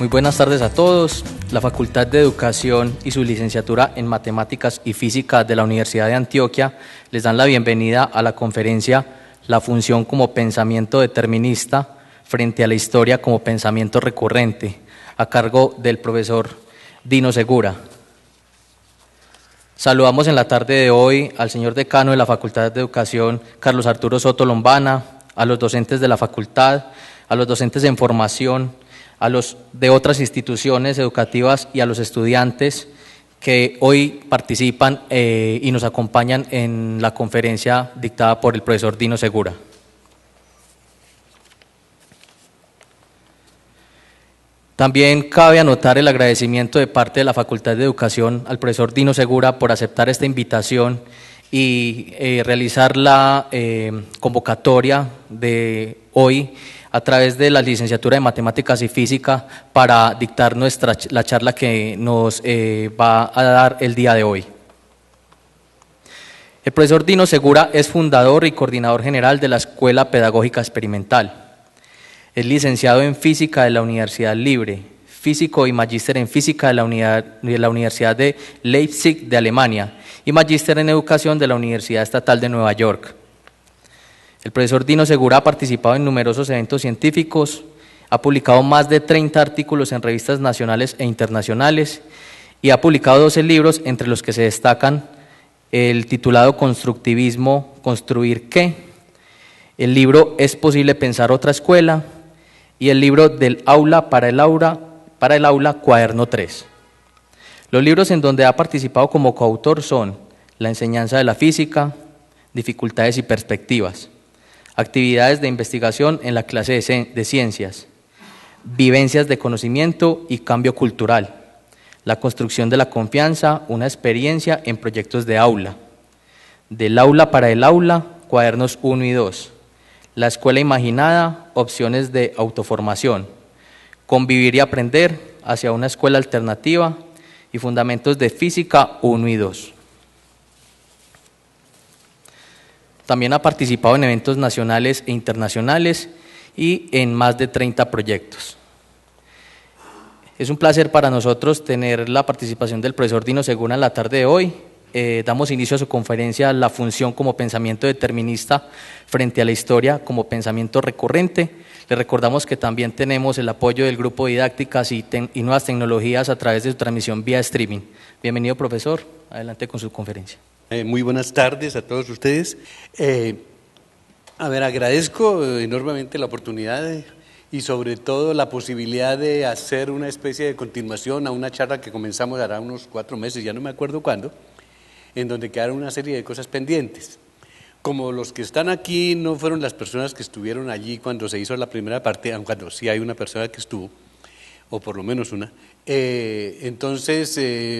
Muy buenas tardes a todos. La Facultad de Educación y su licenciatura en Matemáticas y Física de la Universidad de Antioquia les dan la bienvenida a la conferencia La función como pensamiento determinista frente a la historia como pensamiento recurrente, a cargo del profesor Dino Segura. Saludamos en la tarde de hoy al señor decano de la Facultad de Educación, Carlos Arturo Soto Lombana, a los docentes de la facultad, a los docentes en formación, a los de otras instituciones educativas y a los estudiantes que hoy participan y nos acompañan en la conferencia dictada por el profesor Dino Segura. También cabe anotar el agradecimiento de parte de la Facultad de Educación al profesor Dino Segura por aceptar esta invitación y realizar la convocatoria de hoy a través de la licenciatura de Matemáticas y Física para dictar la charla que nos va a dar el día de hoy. El profesor Dino Segura es fundador y coordinador general de la Escuela Pedagógica Experimental. Es licenciado en Física de la Universidad Libre, físico y magíster en Física de la Universidad de Leipzig de Alemania y magíster en Educación de la Universidad Estatal de Nueva York. El profesor Dino Segura ha participado en numerosos eventos científicos, ha publicado más de 30 artículos en revistas nacionales e internacionales y ha publicado 12 libros, entre los que se destacan el titulado Constructivismo, ¿construir qué?, el libro ¿Es posible pensar otra escuela?, y el libro Del aula para el aula, cuaderno 3. Los libros en donde ha participado como coautor son La enseñanza de la física, Dificultades y perspectivas, Actividades de investigación en la clase de ciencias, Vivencias de conocimiento y cambio cultural, La construcción de la confianza, una experiencia en proyectos de aula, Del aula para el aula, cuadernos 1 y 2, La escuela imaginada, opciones de autoformación, Convivir y aprender, hacia una escuela alternativa y Fundamentos de física 1 y 2. También ha participado en eventos nacionales e internacionales y en más de 30 proyectos. Es un placer para nosotros tener la participación del profesor Dino Segura en la tarde de hoy. Damos inicio a su conferencia La función como pensamiento determinista frente a la historia como pensamiento recurrente. Le recordamos que también tenemos el apoyo del Grupo de Didácticas y Nuevas Tecnologías a través de su transmisión vía streaming. Bienvenido, profesor. Adelante con su conferencia. Muy buenas tardes a todos ustedes. Agradezco enormemente la oportunidad y sobre todo la posibilidad de hacer una especie de continuación a una charla que comenzamos hará unos 4 meses, ya no me acuerdo cuándo, en donde quedaron una serie de cosas pendientes. Como los que están aquí no fueron las personas que estuvieron allí cuando se hizo la primera parte, aunque cuando sí hay una persona que estuvo, o por lo menos una, entonces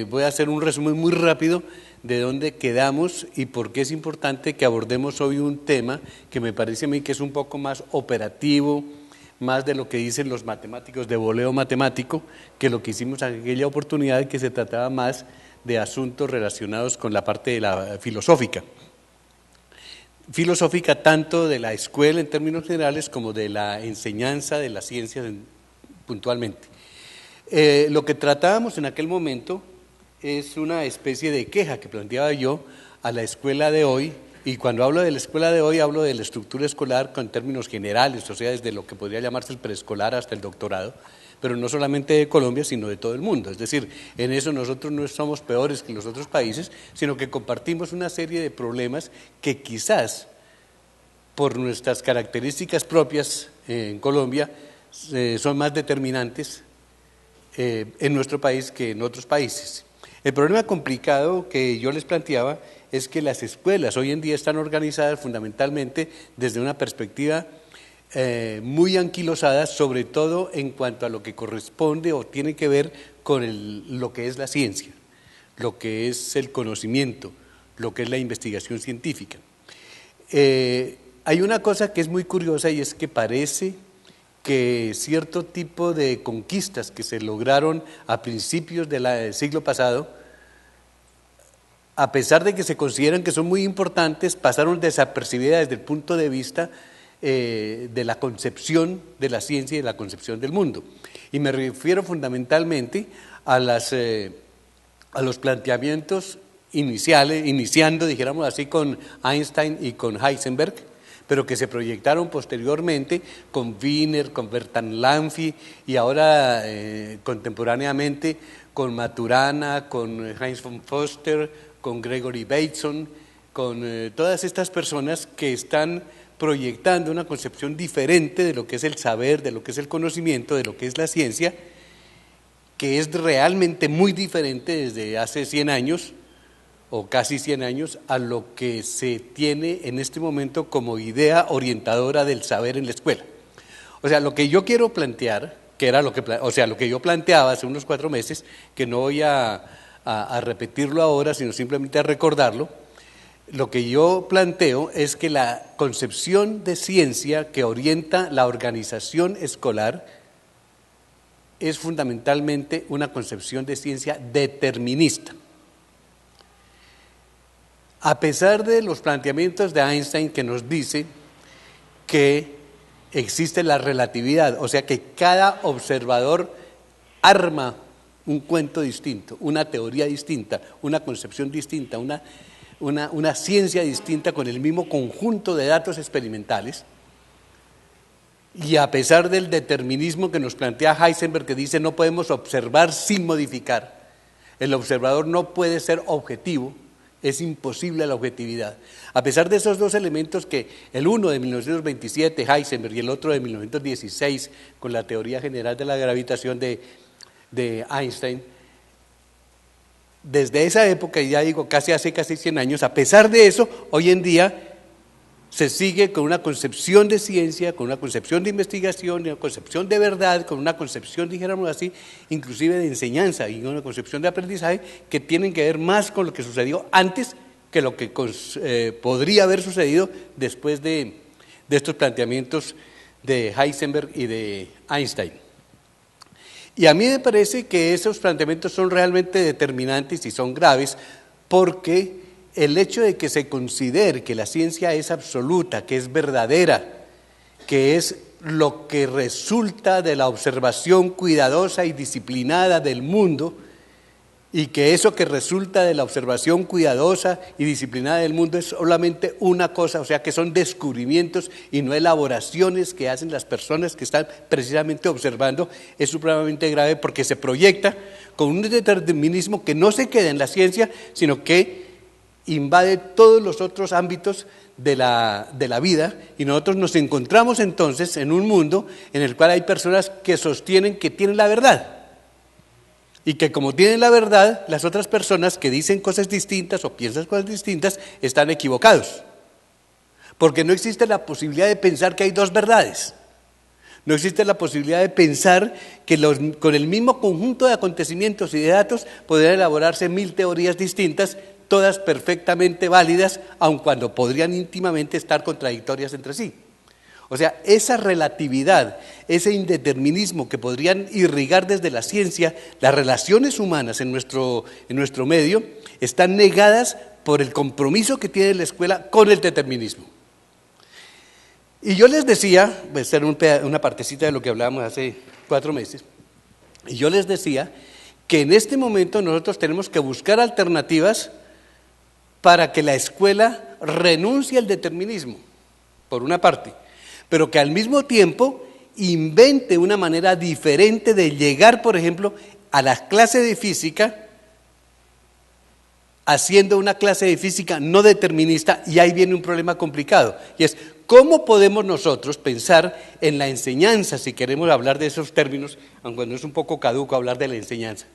voy a hacer un resumen muy rápido de dónde quedamos y por qué es importante que abordemos hoy un tema que me parece a mí que es un poco más operativo, más de lo que dicen los matemáticos de voleo matemático, que lo que hicimos en aquella oportunidad, que se trataba más de asuntos relacionados con la parte de la filosófica tanto de la escuela en términos generales como de la enseñanza de las ciencias puntualmente. Lo que tratábamos en aquel momento es una especie de queja que planteaba yo a la escuela de hoy, y cuando hablo de la escuela de hoy hablo de la estructura escolar en términos generales, o sea, desde lo que podría llamarse el preescolar hasta el doctorado, pero no solamente de Colombia, sino de todo el mundo. Es decir, en eso nosotros no somos peores que los otros países, sino que compartimos una serie de problemas que quizás, por nuestras características propias en Colombia, son más determinantes en nuestro país que en otros países. El problema complicado que yo les planteaba es que las escuelas hoy en día están organizadas fundamentalmente desde una perspectiva muy anquilosada, sobre todo en cuanto a lo que corresponde o tiene que ver con lo que es la ciencia, lo que es el conocimiento, lo que es la investigación científica. Hay una cosa que es muy curiosa y es que parece que cierto tipo de conquistas que se lograron a principios del siglo pasado, a pesar de que se consideran que son muy importantes, pasaron desapercibidas desde el punto de vista de la concepción de la ciencia y de la concepción del mundo. Y me refiero fundamentalmente a los planteamientos iniciando, dijéramos así, con Einstein y con Heisenberg, pero que se proyectaron posteriormente con Wiener, con Bertrand Lanfy y ahora contemporáneamente con Maturana, con Heinz von Foster, con Gregory Bateson, con todas estas personas que están proyectando una concepción diferente de lo que es el saber, de lo que es el conocimiento, de lo que es la ciencia, que es realmente muy diferente desde hace 100 años o casi 100 años a lo que se tiene en este momento como idea orientadora del saber en la escuela. O sea, lo que yo quiero plantear, que era lo que yo planteaba hace unos 4 meses, que no voy a repetirlo ahora, sino simplemente a recordarlo, lo que yo planteo es que la concepción de ciencia que orienta la organización escolar es fundamentalmente una concepción de ciencia determinista. A pesar de los planteamientos de Einstein que nos dice que existe la relatividad, o sea que cada observador arma un cuento distinto, una teoría distinta, una concepción distinta, una ciencia distinta con el mismo conjunto de datos experimentales, y a pesar del determinismo que nos plantea Heisenberg, que dice no podemos observar sin modificar, el observador no puede ser objetivo, es imposible la objetividad. A pesar de esos dos elementos, que el uno de 1927, Heisenberg, y el otro de 1916, con la teoría general de la gravitación de Einstein, desde esa época, y ya digo hace casi 100 años, a pesar de eso, hoy en día se sigue con una concepción de ciencia, con una concepción de investigación, una concepción de verdad, con una concepción, dijéramos así, inclusive de enseñanza y una concepción de aprendizaje que tienen que ver más con lo que sucedió antes que lo que podría haber sucedido después de estos planteamientos de Heisenberg y de Einstein. Y a mí me parece que esos planteamientos son realmente determinantes y son graves, porque el hecho de que se considere que la ciencia es absoluta, que es verdadera, que es lo que resulta de la observación cuidadosa y disciplinada del mundo, y que eso que resulta de la observación cuidadosa y disciplinada del mundo es solamente una cosa, o sea que son descubrimientos y no elaboraciones que hacen las personas que están precisamente observando, es supremamente grave, porque se proyecta con un determinismo que no se queda en la ciencia, sino que invade todos los otros ámbitos de la vida, y nosotros nos encontramos entonces en un mundo en el cual hay personas que sostienen que tienen la verdad, y que como tienen la verdad, las otras personas que dicen cosas distintas o piensan cosas distintas están equivocados, porque no existe la posibilidad de pensar que hay dos verdades. No existe la posibilidad de pensar que con el mismo conjunto de acontecimientos y de datos podrían elaborarse 1000 teorías distintas, todas perfectamente válidas, aun cuando podrían íntimamente estar contradictorias entre sí. O sea, esa relatividad, ese indeterminismo que podrían irrigar desde la ciencia las relaciones humanas en nuestro medio, están negadas por el compromiso que tiene la escuela con el determinismo. Y yo les decía, voy a hacer una partecita de lo que hablábamos hace 4 meses, y yo les decía que en este momento nosotros tenemos que buscar alternativas para que la escuela renuncie al determinismo, por una parte, pero que al mismo tiempo invente una manera diferente de llegar, por ejemplo, a la clase de física, haciendo una clase de física no determinista, y ahí viene un problema complicado, y es cómo podemos nosotros pensar en la enseñanza, si queremos hablar de esos términos, aunque no es un poco caduco hablar de la enseñanza.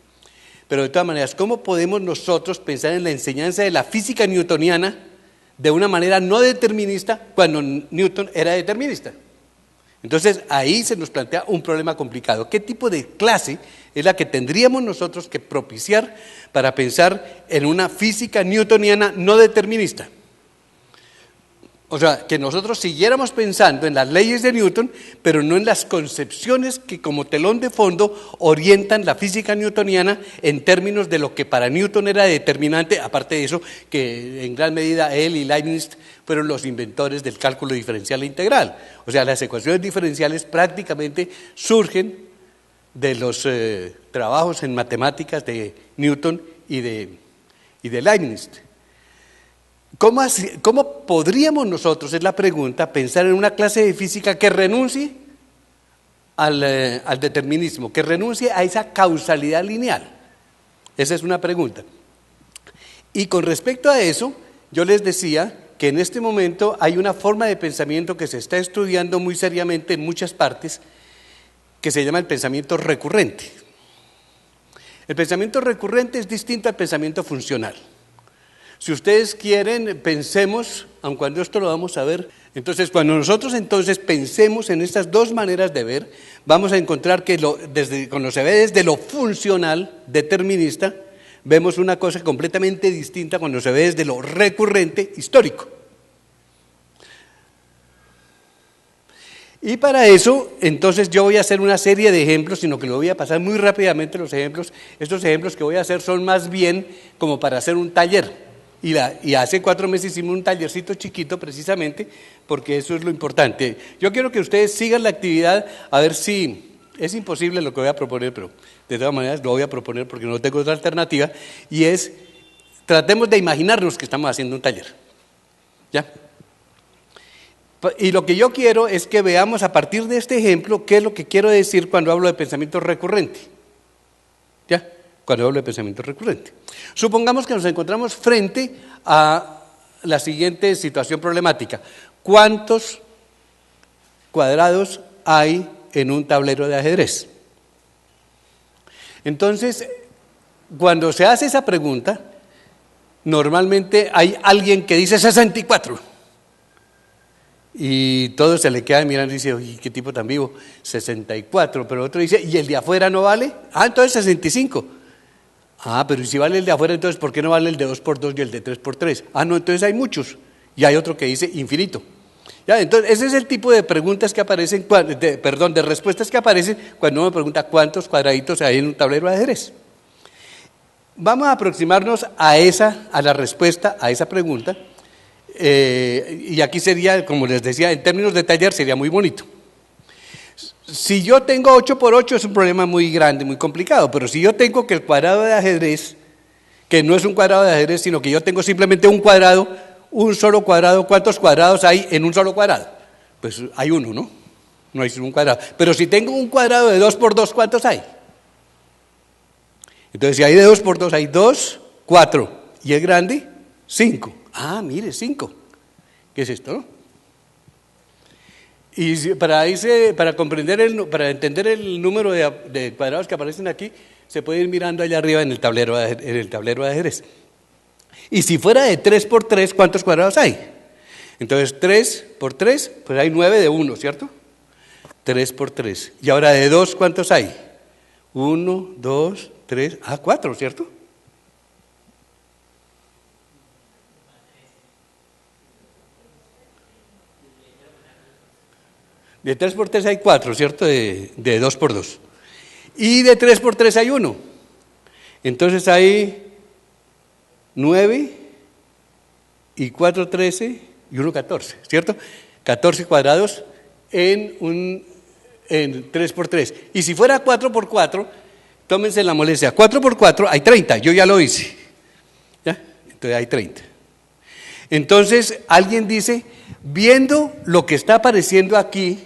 Pero de todas maneras, ¿cómo podemos nosotros pensar en la enseñanza de la física newtoniana de una manera no determinista cuando Newton era determinista? Entonces ahí se nos plantea un problema complicado. ¿Qué tipo de clase es la que tendríamos nosotros que propiciar para pensar en una física newtoniana no determinista? O sea, que nosotros siguiéramos pensando en las leyes de Newton, pero no en las concepciones que como telón de fondo orientan la física newtoniana en términos de lo que para Newton era determinante, aparte de eso, que en gran medida él y Leibniz fueron los inventores del cálculo diferencial e integral. O sea, las ecuaciones diferenciales prácticamente surgen de los trabajos en matemáticas de Newton y de Leibniz. ¿Cómo podríamos nosotros, es la pregunta, pensar en una clase de física que renuncie al determinismo, que renuncie a esa causalidad lineal? Esa es una pregunta. Y con respecto a eso, yo les decía que en este momento hay una forma de pensamiento que se está estudiando muy seriamente en muchas partes, que se llama el pensamiento recurrente. El pensamiento recurrente es distinto al pensamiento funcional. Si ustedes quieren, pensemos, aun cuando esto lo vamos a ver, entonces cuando nosotros entonces pensemos en estas dos maneras de ver, vamos a encontrar que cuando se ve desde lo funcional, determinista, vemos una cosa completamente distinta cuando se ve desde lo recurrente, histórico. Y para eso, entonces yo voy a hacer una serie de ejemplos, sino que lo voy a pasar muy rápidamente los ejemplos. Estos ejemplos que voy a hacer son más bien como para hacer un taller. Y hace 4 meses hicimos un tallercito chiquito precisamente porque eso es lo importante. Yo quiero que ustedes sigan la actividad a ver si es imposible lo que voy a proponer, pero de todas maneras lo voy a proponer porque no tengo otra alternativa, y es, tratemos de imaginarnos que estamos haciendo un taller. ¿Ya? Y lo que yo quiero es que veamos a partir de este ejemplo qué es lo que quiero decir cuando hablo de pensamiento recurrente. ¿Ya? Cuando hablo de pensamiento recurrente. Supongamos que nos encontramos frente a la siguiente situación problemática. ¿Cuántos cuadrados hay en un tablero de ajedrez? Entonces, cuando se hace esa pregunta, normalmente hay alguien que dice 64. Y todos se le quedan mirando y dicen, oye, qué tipo tan vivo, 64. Pero otro dice, ¿y el de afuera no vale? Ah, entonces 65. Ah, pero si vale el de afuera, entonces ¿por qué no vale el de 2×2 y el de 3×3? Ah, no, entonces hay muchos. Y hay otro que dice infinito. Ya, entonces ese es el tipo de preguntas que aparecen, de respuestas que aparecen cuando uno me pregunta cuántos cuadraditos hay en un tablero de ajedrez. Vamos a aproximarnos a la respuesta a esa pregunta. Y aquí sería, como les decía, en términos de taller sería muy bonito. Si yo tengo 8×8 es un problema muy grande, muy complicado, pero si yo tengo que el cuadrado de ajedrez, que no es un cuadrado de ajedrez, sino que yo tengo simplemente un cuadrado, un solo cuadrado, ¿cuántos cuadrados hay en un solo cuadrado? Pues hay uno, ¿no? No hay solo un cuadrado. Pero si tengo un cuadrado de 2×2, ¿cuántos hay? Entonces si hay de 2×2 hay 2, 4, y el grande, 5. Ah, mire, 5. ¿Qué es esto, no? Y para entender el número de cuadrados que aparecen aquí, se puede ir mirando allá arriba en el tablero de ajedrez. Y si fuera de 3×3, ¿cuántos cuadrados hay? Entonces 3×3, pues hay 9 de 1, ¿cierto? 3×3. Y ahora de 2, ¿cuántos hay? 1, 2, 3, 4, ¿cierto? De 3×3 hay 4, ¿cierto? De 2×2. Y de 3×3 hay 1. Entonces hay 9 y 4, 13 y 1, 14, ¿cierto? 14 cuadrados en 3×3. Y si fuera 4×4, tómense la molestia. 4×4 hay 30, yo ya lo hice. ¿Ya? Entonces hay 30. Entonces alguien dice, viendo lo que está apareciendo aquí,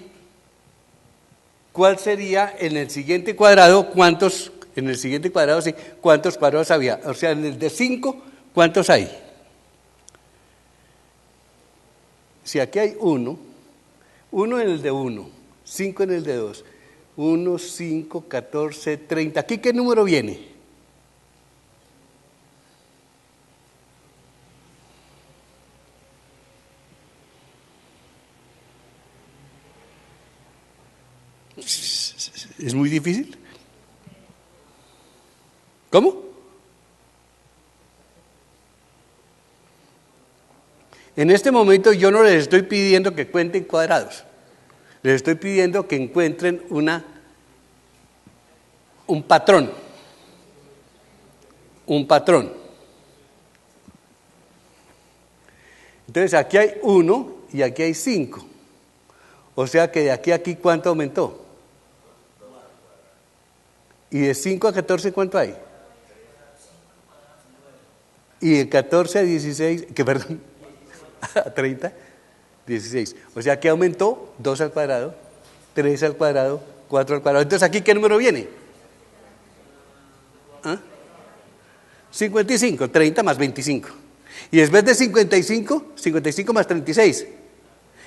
¿cuál sería en el siguiente cuadrado? ¿Cuántos cuadrados había? O sea, en el de 5, ¿cuántos hay? Si aquí hay 1 en el de 1, 5 en el de 2, 1, 5, 14, 30. ¿Aquí qué número viene? ¿Es muy difícil? ¿Cómo? En este momento yo no les estoy pidiendo que cuenten cuadrados, les estoy pidiendo que encuentren un patrón. Entonces aquí hay 1 y aquí hay 5. O sea que de aquí a aquí, ¿cuánto aumentó? Y de 5 a 14, ¿cuánto hay? Y de 14 a 16, perdón, a 30, 16. O sea que aumentó 2 al cuadrado, 3 al cuadrado, 4 al cuadrado. Entonces, ¿aquí qué número viene? 55, 30 más 25. Y después de 55, 55 más 36.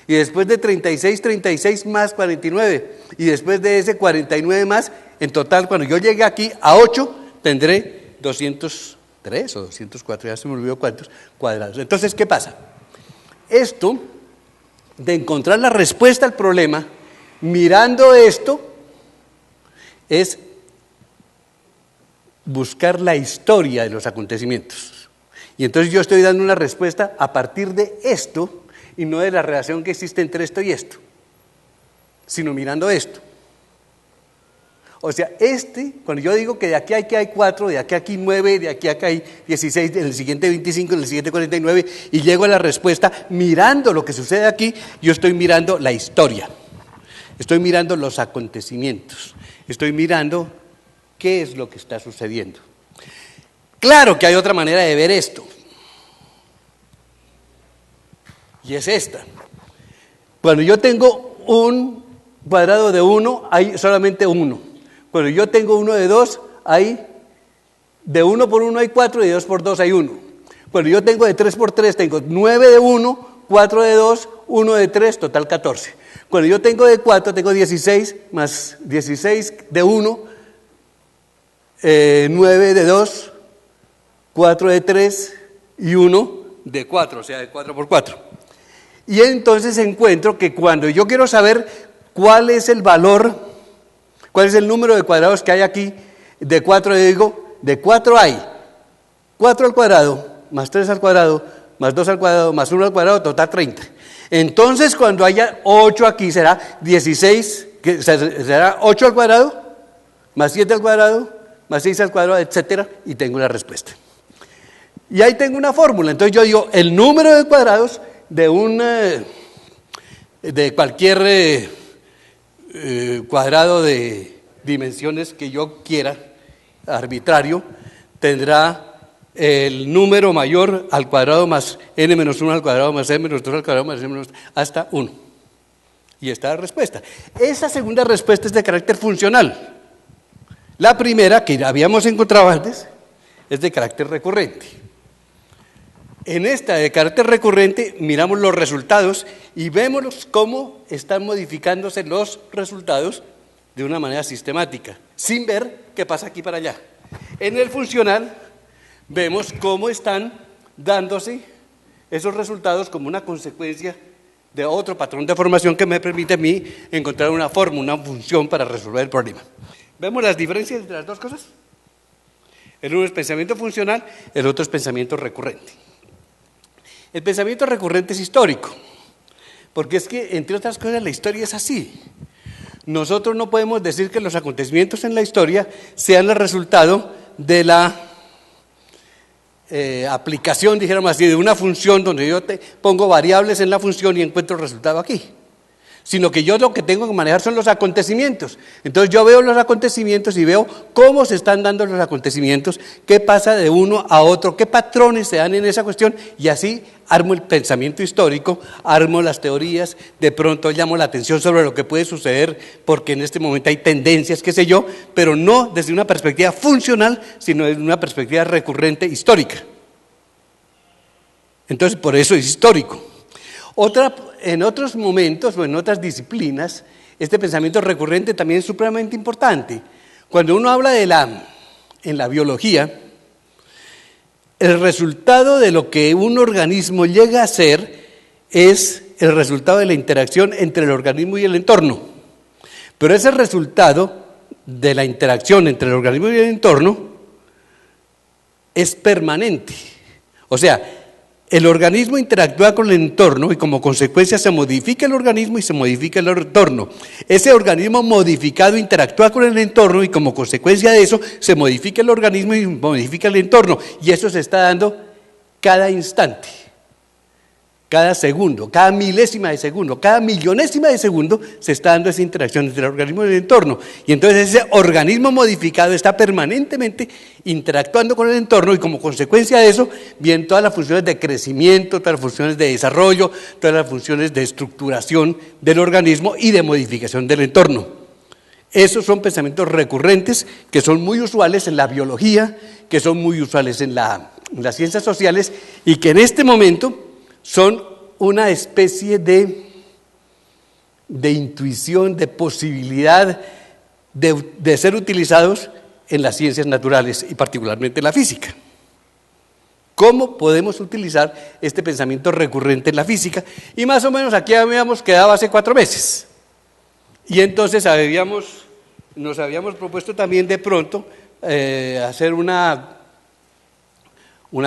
Y después de 36, 36 más 49. Y después de ese 49 más, en total, cuando yo llegue aquí a 8, tendré 203 o 204, ya se me olvidó cuántos cuadrados. Entonces, ¿qué pasa? Esto de encontrar la respuesta al problema, mirando esto, es buscar la historia de los acontecimientos. Y entonces yo estoy dando una respuesta a partir de esto y no de la relación que existe entre esto y esto, sino mirando esto. O sea, cuando yo digo que de aquí a aquí hay 4, de aquí a aquí 9, de aquí a aquí hay 16, en el siguiente 25, en el siguiente 49, y llego a la respuesta mirando lo que sucede aquí, yo estoy mirando la historia, estoy mirando los acontecimientos, estoy mirando qué es lo que está sucediendo. Claro que hay otra manera de ver esto, y es esta. Cuando yo tengo un cuadrado de 1, hay solamente 1. Cuando yo tengo uno de 2, hay de 1 por 1 hay 4 y de 2 por 2 hay 1. Cuando yo tengo de 3 por 3, tengo 9 de 1, 4 de 2, 1 de 3, total 14. Cuando yo tengo de 4, tengo 16 más 16 de 1, 9 de 2, 4 de 3 y 1 de 4, o sea, de 4 por 4. Y entonces encuentro que cuando yo quiero saber cuál es el valor, cuál es el número de cuadrados que hay aquí, de 4, digo, de 4 hay 4 al cuadrado, más 3 al cuadrado, más 2 al cuadrado, más 1 al cuadrado, total 30. Entonces cuando haya 8 aquí será 16, será 8 al cuadrado, más 7 al cuadrado, más 6 al cuadrado, etcétera, y tengo la respuesta. Y ahí tengo una fórmula. Entonces yo digo, el número de cuadrados de cualquier cuadrado de dimensiones que yo quiera, arbitrario, tendrá el número mayor al cuadrado más n menos 1 al cuadrado más n menos 2 al cuadrado más n menos hasta 1. Y esta es la respuesta. Esa segunda respuesta es de carácter funcional. La primera, que habíamos encontrado antes, es de carácter recurrente. En esta de carácter recurrente miramos los resultados y vemos cómo están modificándose los resultados de una manera sistemática, sin ver qué pasa aquí para allá. En el funcional vemos cómo están dándose esos resultados como una consecuencia de otro patrón de formación que me permite a mí encontrar una forma, una función para resolver el problema. ¿Vemos las diferencias entre las dos cosas? El uno es pensamiento funcional, el otro es pensamiento recurrente. El pensamiento recurrente es histórico, porque es que, entre otras cosas, la historia es así. Nosotros no podemos decir que los acontecimientos en la historia sean el resultado de la aplicación, dijéramos así, de una función donde yo pongo variables en la función y encuentro el resultado aquí. Sino que yo lo que tengo que manejar son los acontecimientos. Entonces yo veo los acontecimientos y veo cómo se están dando los acontecimientos, qué pasa de uno a otro, qué patrones se dan en esa cuestión, y así armo el pensamiento histórico, armo las teorías, de pronto llamo la atención sobre lo que puede suceder, porque en este momento hay tendencias, qué sé yo, pero no desde una perspectiva funcional, sino desde una perspectiva recurrente histórica. Entonces por eso es histórico. En otros momentos o en otras disciplinas, este pensamiento recurrente también es supremamente importante. Cuando uno habla en la biología, el resultado de lo que un organismo llega a ser es el resultado de la interacción entre el organismo y el entorno. Pero ese resultado de la interacción entre el organismo y el entorno es permanente. O sea, el organismo interactúa con el entorno y como consecuencia se modifica el organismo y se modifica el entorno. Ese organismo modificado interactúa con el entorno y como consecuencia de eso se modifica el organismo y modifica el entorno. Y eso se está dando cada instante, cada segundo, cada milésima de segundo, cada millonésima de segundo se está dando esa interacción entre el organismo y el entorno. Y entonces ese organismo modificado está permanentemente interactuando con el entorno y como consecuencia de eso vienen todas las funciones de crecimiento, todas las funciones de desarrollo, todas las funciones de estructuración del organismo y de modificación del entorno. Esos son pensamientos recurrentes que son muy usuales en la biología, que son muy usuales en las ciencias sociales y que en este momento son una especie de intuición, de posibilidad de ser utilizados en las ciencias naturales y particularmente en la física. ¿Cómo podemos utilizar este pensamiento recurrente en la física? Y más o menos aquí habíamos quedado hace 4 meses. Y entonces nos habíamos propuesto también de pronto hacer una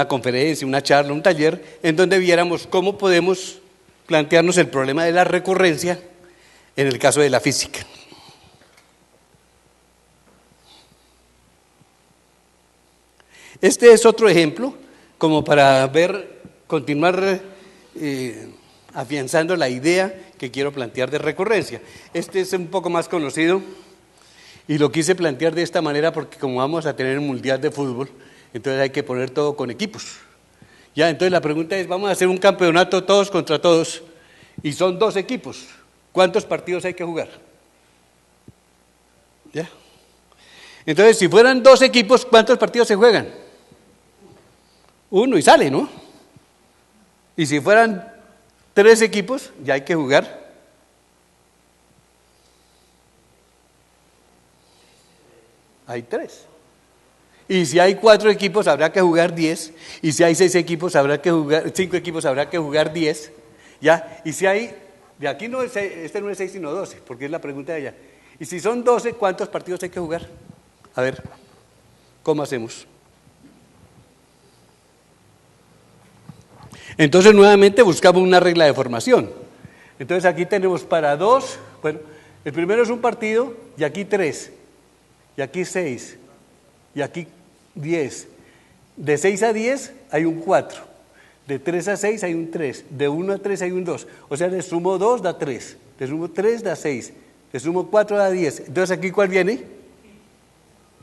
conferencia, una charla, un taller, en donde viéramos cómo podemos plantearnos el problema de la recurrencia en el caso de la física. Este es otro ejemplo, como para continuar afianzando la idea que quiero plantear de recurrencia. Este es un poco más conocido y lo quise plantear de esta manera porque como vamos a tener un mundial de fútbol, entonces hay que poner todo con equipos. Ya, entonces la pregunta es, vamos a hacer un campeonato todos contra todos y son 2 equipos. ¿Cuántos partidos hay que jugar? ¿Ya? Entonces, si fueran 2 equipos, ¿cuántos partidos se juegan? 1 y sale, ¿no? Y si fueran 3 equipos, ya hay que jugar. Hay 3. Y si hay 4 equipos, habrá que jugar 10. Y si hay 6 equipos, 5 equipos, habrá que jugar 10. ¿Ya? Y si hay, de aquí no es, este no es 6 sino 12, porque es la pregunta de allá. Y si son 12, ¿cuántos partidos hay que jugar? A ver, ¿cómo hacemos? Entonces nuevamente buscamos una regla de formación. Entonces aquí tenemos para 2, bueno, el primero es un partido, y aquí 3, y aquí 6, y aquí 10. De 6 a 10 hay un 4, de 3 a 6 hay un 3, de 1 a 3 hay un 2. O sea, le sumo 2 da 3, le sumo 3 da 6, le sumo 4 da 10. Entonces aquí ¿cuál viene?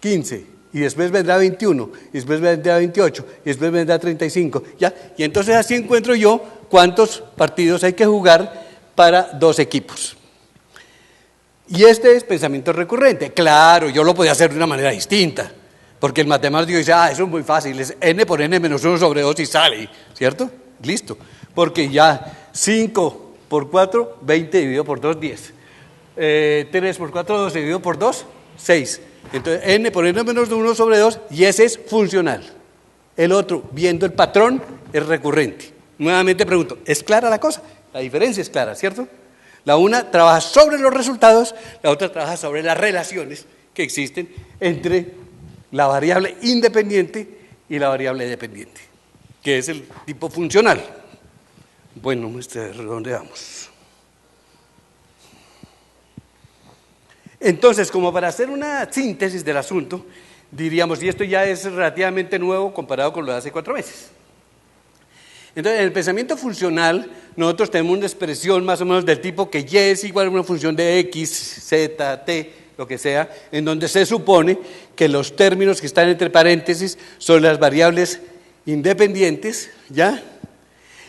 15. Y después vendrá 21, y después vendrá 28, y después vendrá 35, ¿ya? Y entonces así encuentro yo cuántos partidos hay que jugar para 2 equipos. Y este es pensamiento recurrente. Claro, yo lo podía hacer de una manera distinta, porque el matemático dice, eso es muy fácil, es n por n menos 1 sobre 2 y sale, ¿cierto? Listo, porque ya 5 por 4, 20 dividido por 2, 10. 3 por 4, 12 dividido por 2, 6. Entonces, n por n menos 1 sobre 2, y ese es funcional. El otro, viendo el patrón, es recurrente. Nuevamente pregunto, ¿es clara la cosa? La diferencia es clara, ¿cierto? La una trabaja sobre los resultados, la otra trabaja sobre las relaciones que existen entre la variable independiente y la variable dependiente, que es el tipo funcional. Bueno, ¿dónde vamos? Entonces, como para hacer una síntesis del asunto, diríamos, y esto ya es relativamente nuevo comparado con lo de hace 4 meses. Entonces, en el pensamiento funcional, nosotros tenemos una expresión más o menos del tipo que y es igual a una función de x, z, t, lo que sea, en donde se supone que los términos que están entre paréntesis son las variables independientes, ¿ya?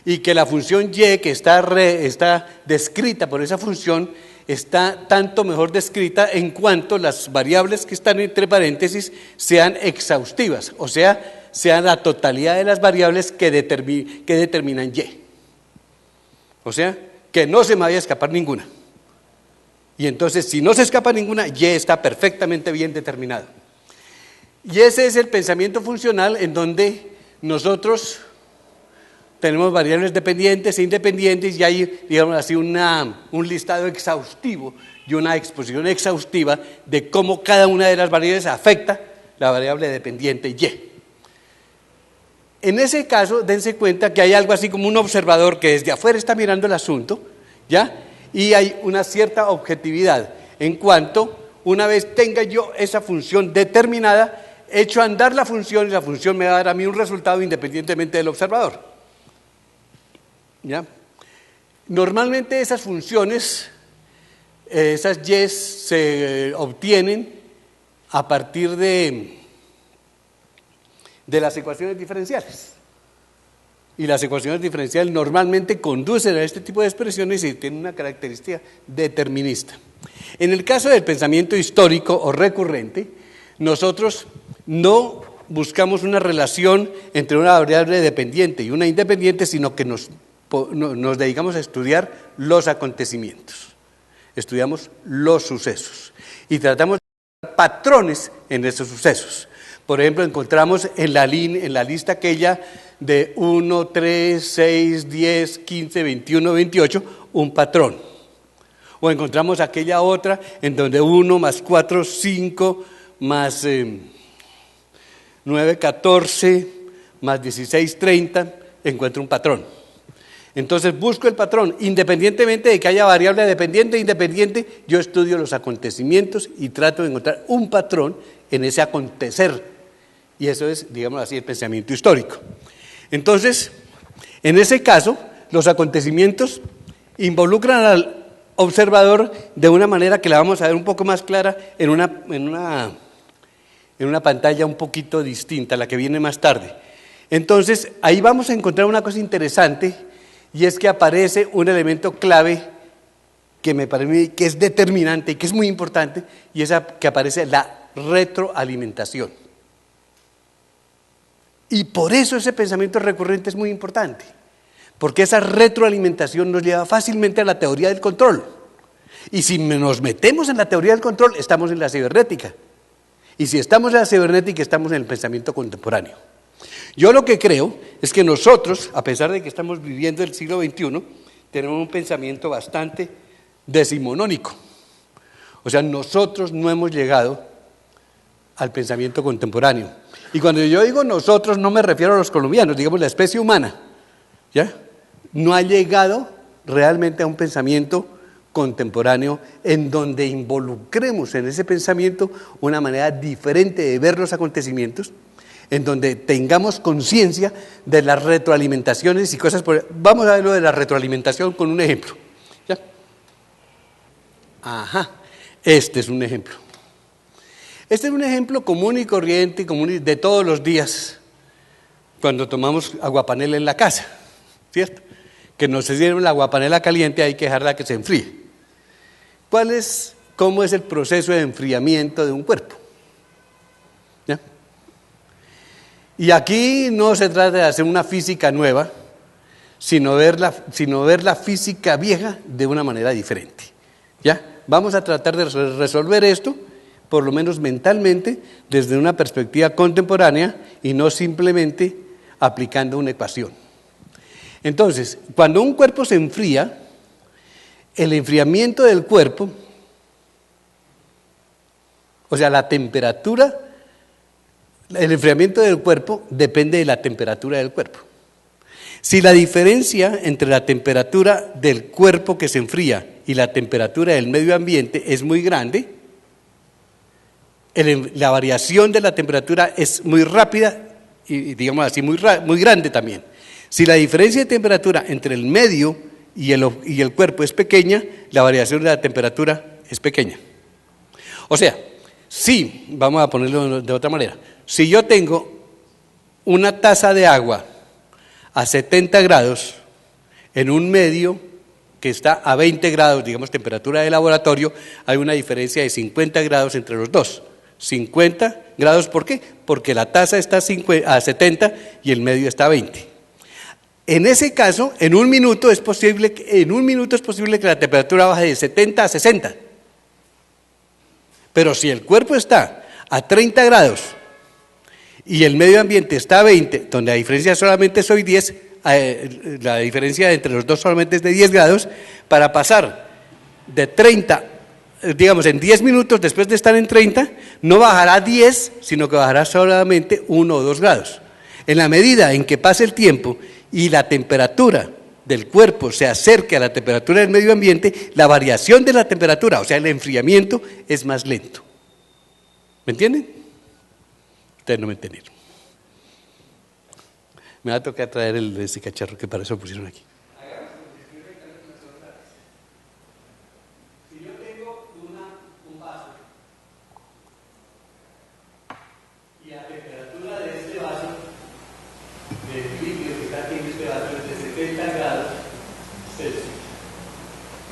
Y que la función y que está descrita por esa función está tanto mejor descrita en cuanto las variables que están entre paréntesis sean exhaustivas, o sea, sean la totalidad de las variables que determinan y. O sea, que no se me vaya a escapar ninguna. Y entonces, si no se escapa ninguna, y está perfectamente bien determinado. Y ese es el pensamiento funcional en donde nosotros tenemos variables dependientes e independientes y hay, digamos así, un listado exhaustivo y una exposición exhaustiva de cómo cada una de las variables afecta la variable dependiente y. En ese caso, dense cuenta que hay algo así como un observador que desde afuera está mirando el asunto, ¿ya? Y hay una cierta objetividad en cuanto, una vez tenga yo esa función determinada, echo a andar la función y la función me va a dar a mí un resultado independientemente del observador, ¿ya? Normalmente esas funciones, esas yes se obtienen a partir de las ecuaciones diferenciales. Y las ecuaciones diferenciales normalmente conducen a este tipo de expresiones y tienen una característica determinista. En el caso del pensamiento histórico o recurrente, nosotros no buscamos una relación entre una variable dependiente y una independiente, sino que nos dedicamos a estudiar los acontecimientos, estudiamos los sucesos y tratamos de encontrar patrones en esos sucesos. Por ejemplo, encontramos en la lista aquella de 1, 3, 6, 10, 15, 21, 28, un patrón. O encontramos aquella otra en donde 1 más 4, 5, más 9, 14, más 16, 30, encuentro un patrón. Entonces busco el patrón, independientemente de que haya variable dependiente e independiente, yo estudio los acontecimientos y trato de encontrar un patrón en ese acontecer. Y eso es, digamos así, el pensamiento histórico. Entonces, en ese caso, los acontecimientos involucran al observador de una manera que la vamos a ver un poco más clara en una pantalla un poquito distinta, la que viene más tarde. Entonces, ahí vamos a encontrar una cosa interesante, y es que aparece un elemento clave que me parece que es determinante y que es muy importante, y es que aparece la retroalimentación. Y por eso ese pensamiento recurrente es muy importante, porque esa retroalimentación nos lleva fácilmente a la teoría del control. Y si nos metemos en la teoría del control, estamos en la cibernética. Y si estamos en la cibernética, estamos en el pensamiento contemporáneo. Yo lo que creo es que nosotros, a pesar de que estamos viviendo el siglo XXI, tenemos un pensamiento bastante decimonónico. O sea, nosotros no hemos llegado al pensamiento contemporáneo. Y cuando yo digo nosotros, no me refiero a los colombianos, digamos la especie humana, ¿ya? No ha llegado realmente a un pensamiento contemporáneo en donde involucremos en ese pensamiento una manera diferente de ver los acontecimientos, en donde tengamos conciencia de las retroalimentaciones y cosas por... Vamos a ver lo de la retroalimentación con un ejemplo, ¿ya? Ajá, este es un ejemplo. Este es un ejemplo común y corriente, de todos los días, cuando tomamos aguapanela en la casa, ¿cierto? Que nos sirven la aguapanela caliente, hay que dejarla que se enfríe. ¿Cómo es el proceso de enfriamiento de un cuerpo? ¿Ya? Y aquí no se trata de hacer una física nueva, sino ver la física vieja de una manera diferente. ¿Ya? Vamos a tratar de resolver esto, por lo menos mentalmente, desde una perspectiva contemporánea y no simplemente aplicando una ecuación. Entonces, cuando un cuerpo se enfría, el enfriamiento del cuerpo, o sea, la temperatura, el enfriamiento del cuerpo depende de la temperatura del cuerpo. Si la diferencia entre la temperatura del cuerpo que se enfría y la temperatura del medio ambiente es muy grande, la variación de la temperatura es muy rápida y digamos así, muy grande también. Si la diferencia de temperatura entre el medio y el cuerpo es pequeña, la variación de la temperatura es pequeña. O sea, si, vamos a ponerlo de otra manera, si yo tengo una taza de agua a 70 grados en un medio que está a 20 grados, digamos temperatura de laboratorio, hay una diferencia de 50 grados entre los dos. 50 grados, ¿por qué? Porque la taza está a 70 y el medio está a 20. En ese caso, en un minuto es posible que la temperatura baje de 70 a 60. Pero si el cuerpo está a 30 grados y el medio ambiente está a 20, donde la diferencia solamente soy 10, la diferencia entre los dos solamente es de 10 grados, para pasar de 30, digamos en 10 minutos después de estar en 30, no bajará 10, sino que bajará solamente 1 o 2 grados. En la medida en que pasa el tiempo y la temperatura del cuerpo se acerque a la temperatura del medio ambiente, la variación de la temperatura, o sea, el enfriamiento, es más lento. ¿Me entienden? Ustedes no me entendieron. Me va a tocar traer ese cacharro que para eso lo pusieron aquí. Si yo tengo un vaso y la temperatura de este vaso, del líquido que está aquí en este vaso, es de 70 grados Celsius,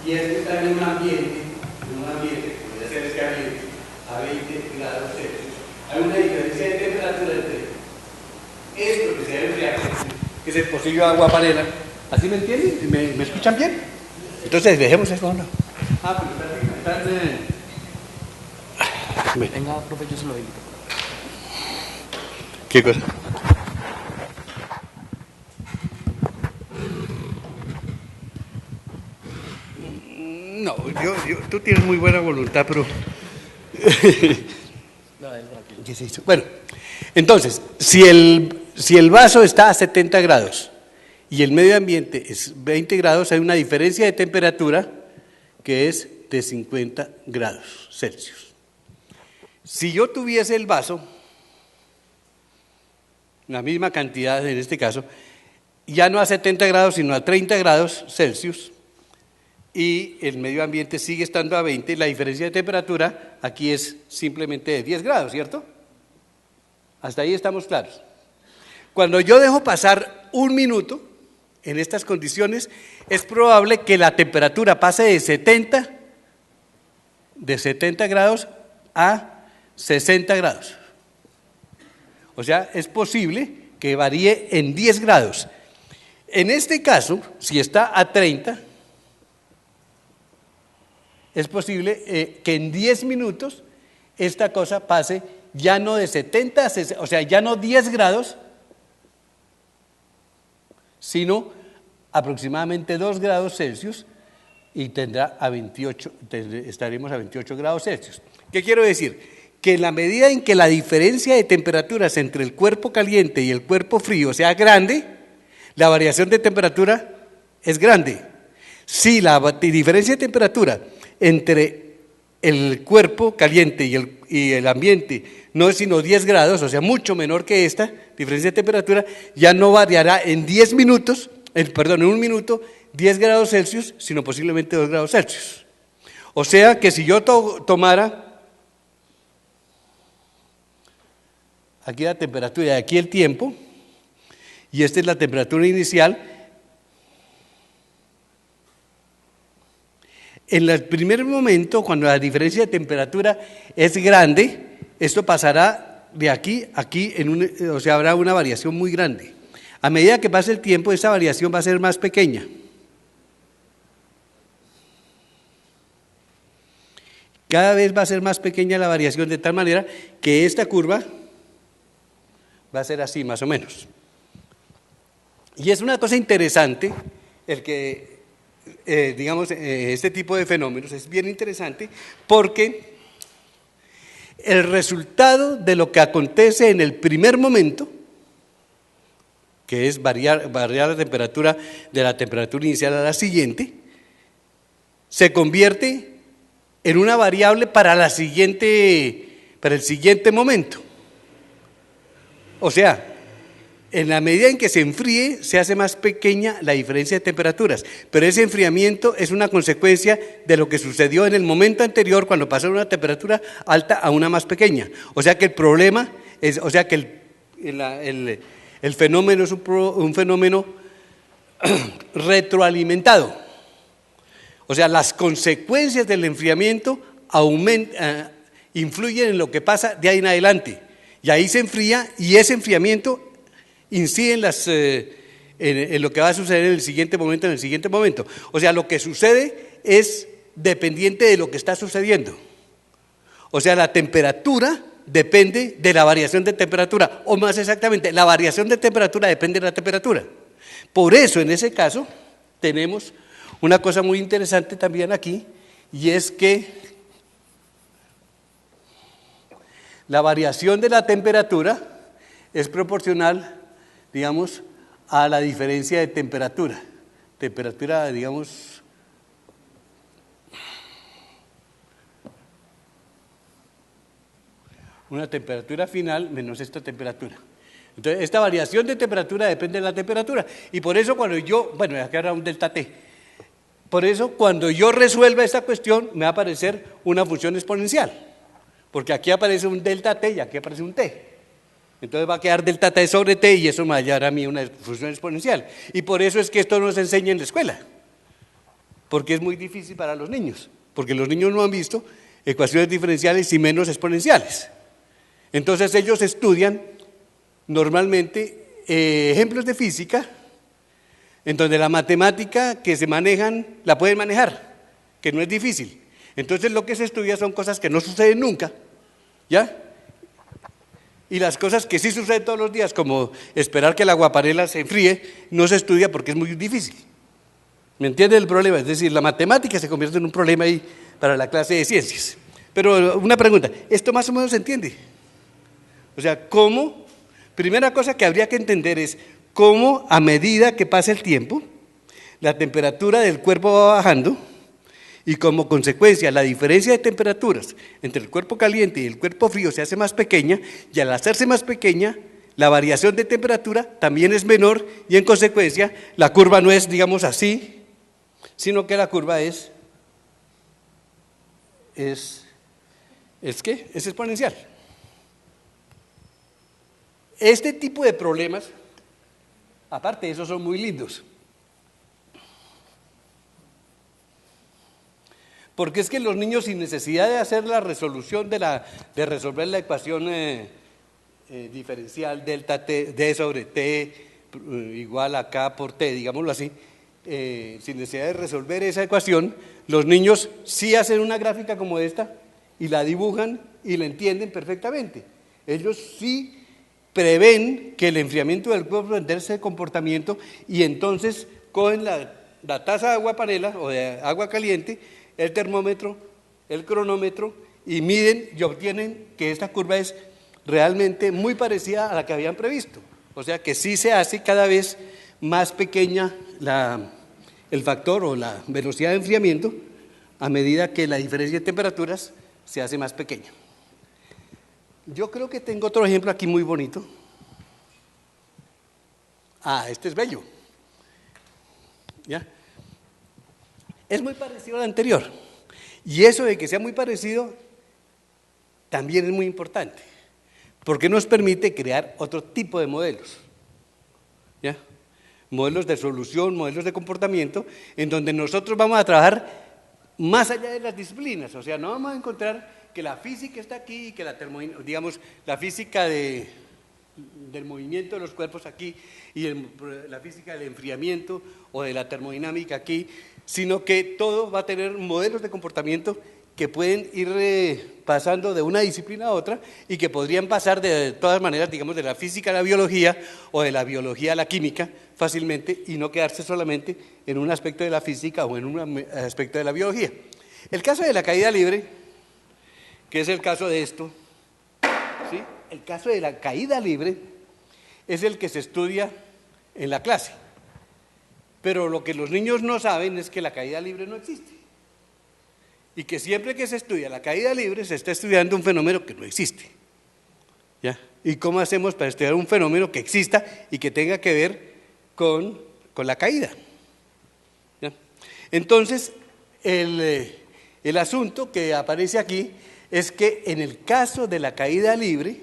y este está en un ambiente, podría ser este ambiente, a 20 grados Celsius, hay una diferencia de temperatura entre esto que se debe enfriar, que es el pocillo de agua panela. ¿Así me entienden? ¿Me escuchan bien? Entonces dejemos esto a un lado. Pero Venga, profe, yo se lo habilito. ¿Qué cosa? No, tú tienes muy buena voluntad, pero... ¿Qué se hizo? Bueno, entonces, si el vaso está a 70 grados y el medio ambiente es 20 grados, hay una diferencia de temperatura que es de 50 grados Celsius. Si yo tuviese el vaso, la misma cantidad en este caso, ya no a 70 grados, sino a 30 grados Celsius, y el medio ambiente sigue estando a 20, la diferencia de temperatura aquí es simplemente de 10 grados, ¿cierto? Hasta ahí estamos claros. Cuando yo dejo pasar un minuto en estas condiciones, es probable que la temperatura pase de 70 grados a 60 grados. O sea, es posible que varíe en 10 grados. En este caso, si está a 30, es posible que en 10 minutos esta cosa pase ya no de 70 a 60, o sea, ya no 10 grados, sino aproximadamente 2 grados Celsius y estaremos a 28 grados Celsius. ¿Qué quiero decir? Que en la medida en que la diferencia de temperaturas entre el cuerpo caliente y el cuerpo frío sea grande, la variación de temperatura es grande. Si la diferencia de temperatura entre el cuerpo caliente y el ambiente no es sino 10 grados, o sea, mucho menor que esta diferencia de temperatura, ya no variará en 10 minutos, en un minuto, 10 grados Celsius, sino posiblemente 2 grados Celsius. O sea que si yo tomara aquí la temperatura y aquí el tiempo, y esta es la temperatura inicial, en el primer momento, cuando la diferencia de temperatura es grande, esto pasará de aquí a aquí, o sea, habrá una variación muy grande. A medida que pase el tiempo, esa variación va a ser más pequeña. Cada vez va a ser más pequeña la variación, de tal manera que esta curva va a ser así, más o menos. Y es una cosa interesante, este tipo de fenómenos es bien interesante porque el resultado de lo que acontece en el primer momento, que es variar la temperatura de la temperatura inicial a la siguiente, se convierte en una variable para el siguiente momento. O sea, en la medida en que se enfríe, se hace más pequeña la diferencia de temperaturas, pero ese enfriamiento es una consecuencia de lo que sucedió en el momento anterior cuando pasó de una temperatura alta a una más pequeña. O sea que el problema es, o sea que el fenómeno es un fenómeno retroalimentado. O sea, las consecuencias del enfriamiento influyen en lo que pasa de ahí en adelante. Y ahí se enfría y ese enfriamiento incide en lo que va a suceder en el siguiente momento, O sea, lo que sucede es dependiente de lo que está sucediendo. O sea, la temperatura depende de la variación de temperatura, o más exactamente, la variación de temperatura depende de la temperatura. Por eso, en ese caso, tenemos una cosa muy interesante también aquí, y es que la variación de la temperatura es proporcional digamos, a la diferencia de temperatura. Temperatura, digamos, una temperatura final menos esta temperatura. Entonces, esta variación de temperatura depende de la temperatura. Y por eso cuando yo, bueno, acá era un delta T. Por eso cuando yo resuelva esta cuestión me va a aparecer una función exponencial. Porque aquí aparece un delta T y aquí aparece un T. Entonces va a quedar delta T sobre T y eso me va a dar a mí una función exponencial. Y por eso es que esto no se enseña en la escuela. Porque es muy difícil para los niños. Porque los niños no han visto ecuaciones diferenciales y menos exponenciales. Entonces ellos estudian normalmente ejemplos de física en donde la matemática que se manejan la pueden manejar, que no es difícil. Entonces lo que se estudia son cosas que no suceden nunca, ¿ya? Y las cosas que sí suceden todos los días, como esperar que la aguapanela se enfríe, no se estudia porque es muy difícil. ¿Me entienden el problema? Es decir, la matemática se convierte en un problema ahí para la clase de ciencias. Pero una pregunta, ¿esto más o menos se entiende? O sea, ¿cómo? Primera cosa que habría que entender es cómo a medida que pasa el tiempo, la temperatura del cuerpo va bajando y como consecuencia la diferencia de temperaturas entre el cuerpo caliente y el cuerpo frío se hace más pequeña y al hacerse más pequeña, la variación de temperatura también es menor y en consecuencia la curva no es, digamos así, sino que la curva es ¿qué? Es exponencial. Este tipo de problemas, aparte de eso, son muy lindos. Porque es que los niños, sin necesidad de hacer la resolución de resolver la ecuación diferencial delta T, D sobre T igual a K por T, digámoslo así, sin necesidad de resolver esa ecuación, los niños sí hacen una gráfica como esta y la dibujan y la entienden perfectamente. Ellos sí prevén que el enfriamiento del cuerpo tendrá ese comportamiento y entonces cogen la taza de agua panela o de agua caliente, el termómetro, el cronómetro y miden y obtienen que esta curva es realmente muy parecida a la que habían previsto. O sea que sí se hace cada vez más pequeña el factor o la velocidad de enfriamiento a medida que la diferencia de temperaturas se hace más pequeña. Yo creo que tengo otro ejemplo aquí muy bonito. Este es bello. ¿Ya? Es muy parecido al anterior. Y eso de que sea muy parecido también es muy importante, porque nos permite crear otro tipo de modelos. ¿Ya? Modelos de solución, modelos de comportamiento, en donde nosotros vamos a trabajar más allá de las disciplinas. O sea, no vamos a encontrar que la física está aquí y que la física del movimiento de los cuerpos aquí y la física del enfriamiento o de la termodinámica aquí, sino que todo va a tener modelos de comportamiento que pueden ir pasando de una disciplina a otra y que podrían pasar de todas maneras, digamos, de la física a la biología o de la biología a la química fácilmente y no quedarse solamente en un aspecto de la física o en un aspecto de la biología. El caso de la caída libre, que es el caso de esto, ¿sí? El caso de la caída libre es el que se estudia en la clase, pero lo que los niños no saben es que la caída libre no existe y que siempre que se estudia la caída libre se está estudiando un fenómeno que no existe. ¿Ya? ¿Y cómo hacemos para estudiar un fenómeno que exista y que tenga que ver con la caída? ¿Ya? Entonces, el asunto que aparece aquí es que en el caso de la caída libre,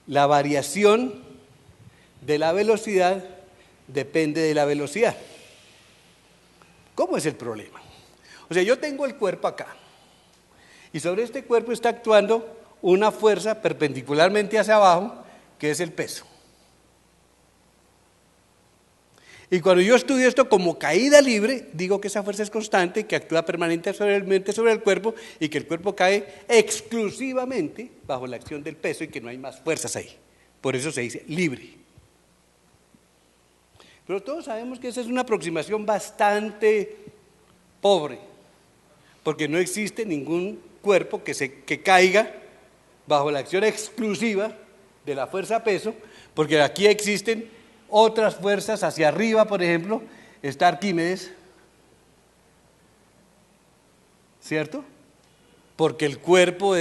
la variación de la velocidad depende de la velocidad. ¿Cómo es el problema? O sea, yo tengo el cuerpo acá y sobre este cuerpo está actuando una fuerza perpendicularmente hacia abajo, que es el peso. Y cuando yo estudio esto como caída libre, digo que esa fuerza es constante, que actúa permanentemente sobre el cuerpo y que el cuerpo cae exclusivamente bajo la acción del peso y que no hay más fuerzas ahí. Por eso se dice libre. Pero todos sabemos que esa es una aproximación bastante pobre, porque no existe ningún cuerpo que caiga bajo la acción exclusiva de la fuerza peso, porque aquí existen otras fuerzas hacia arriba, por ejemplo, está Arquímedes, ¿cierto? Porque el cuerpo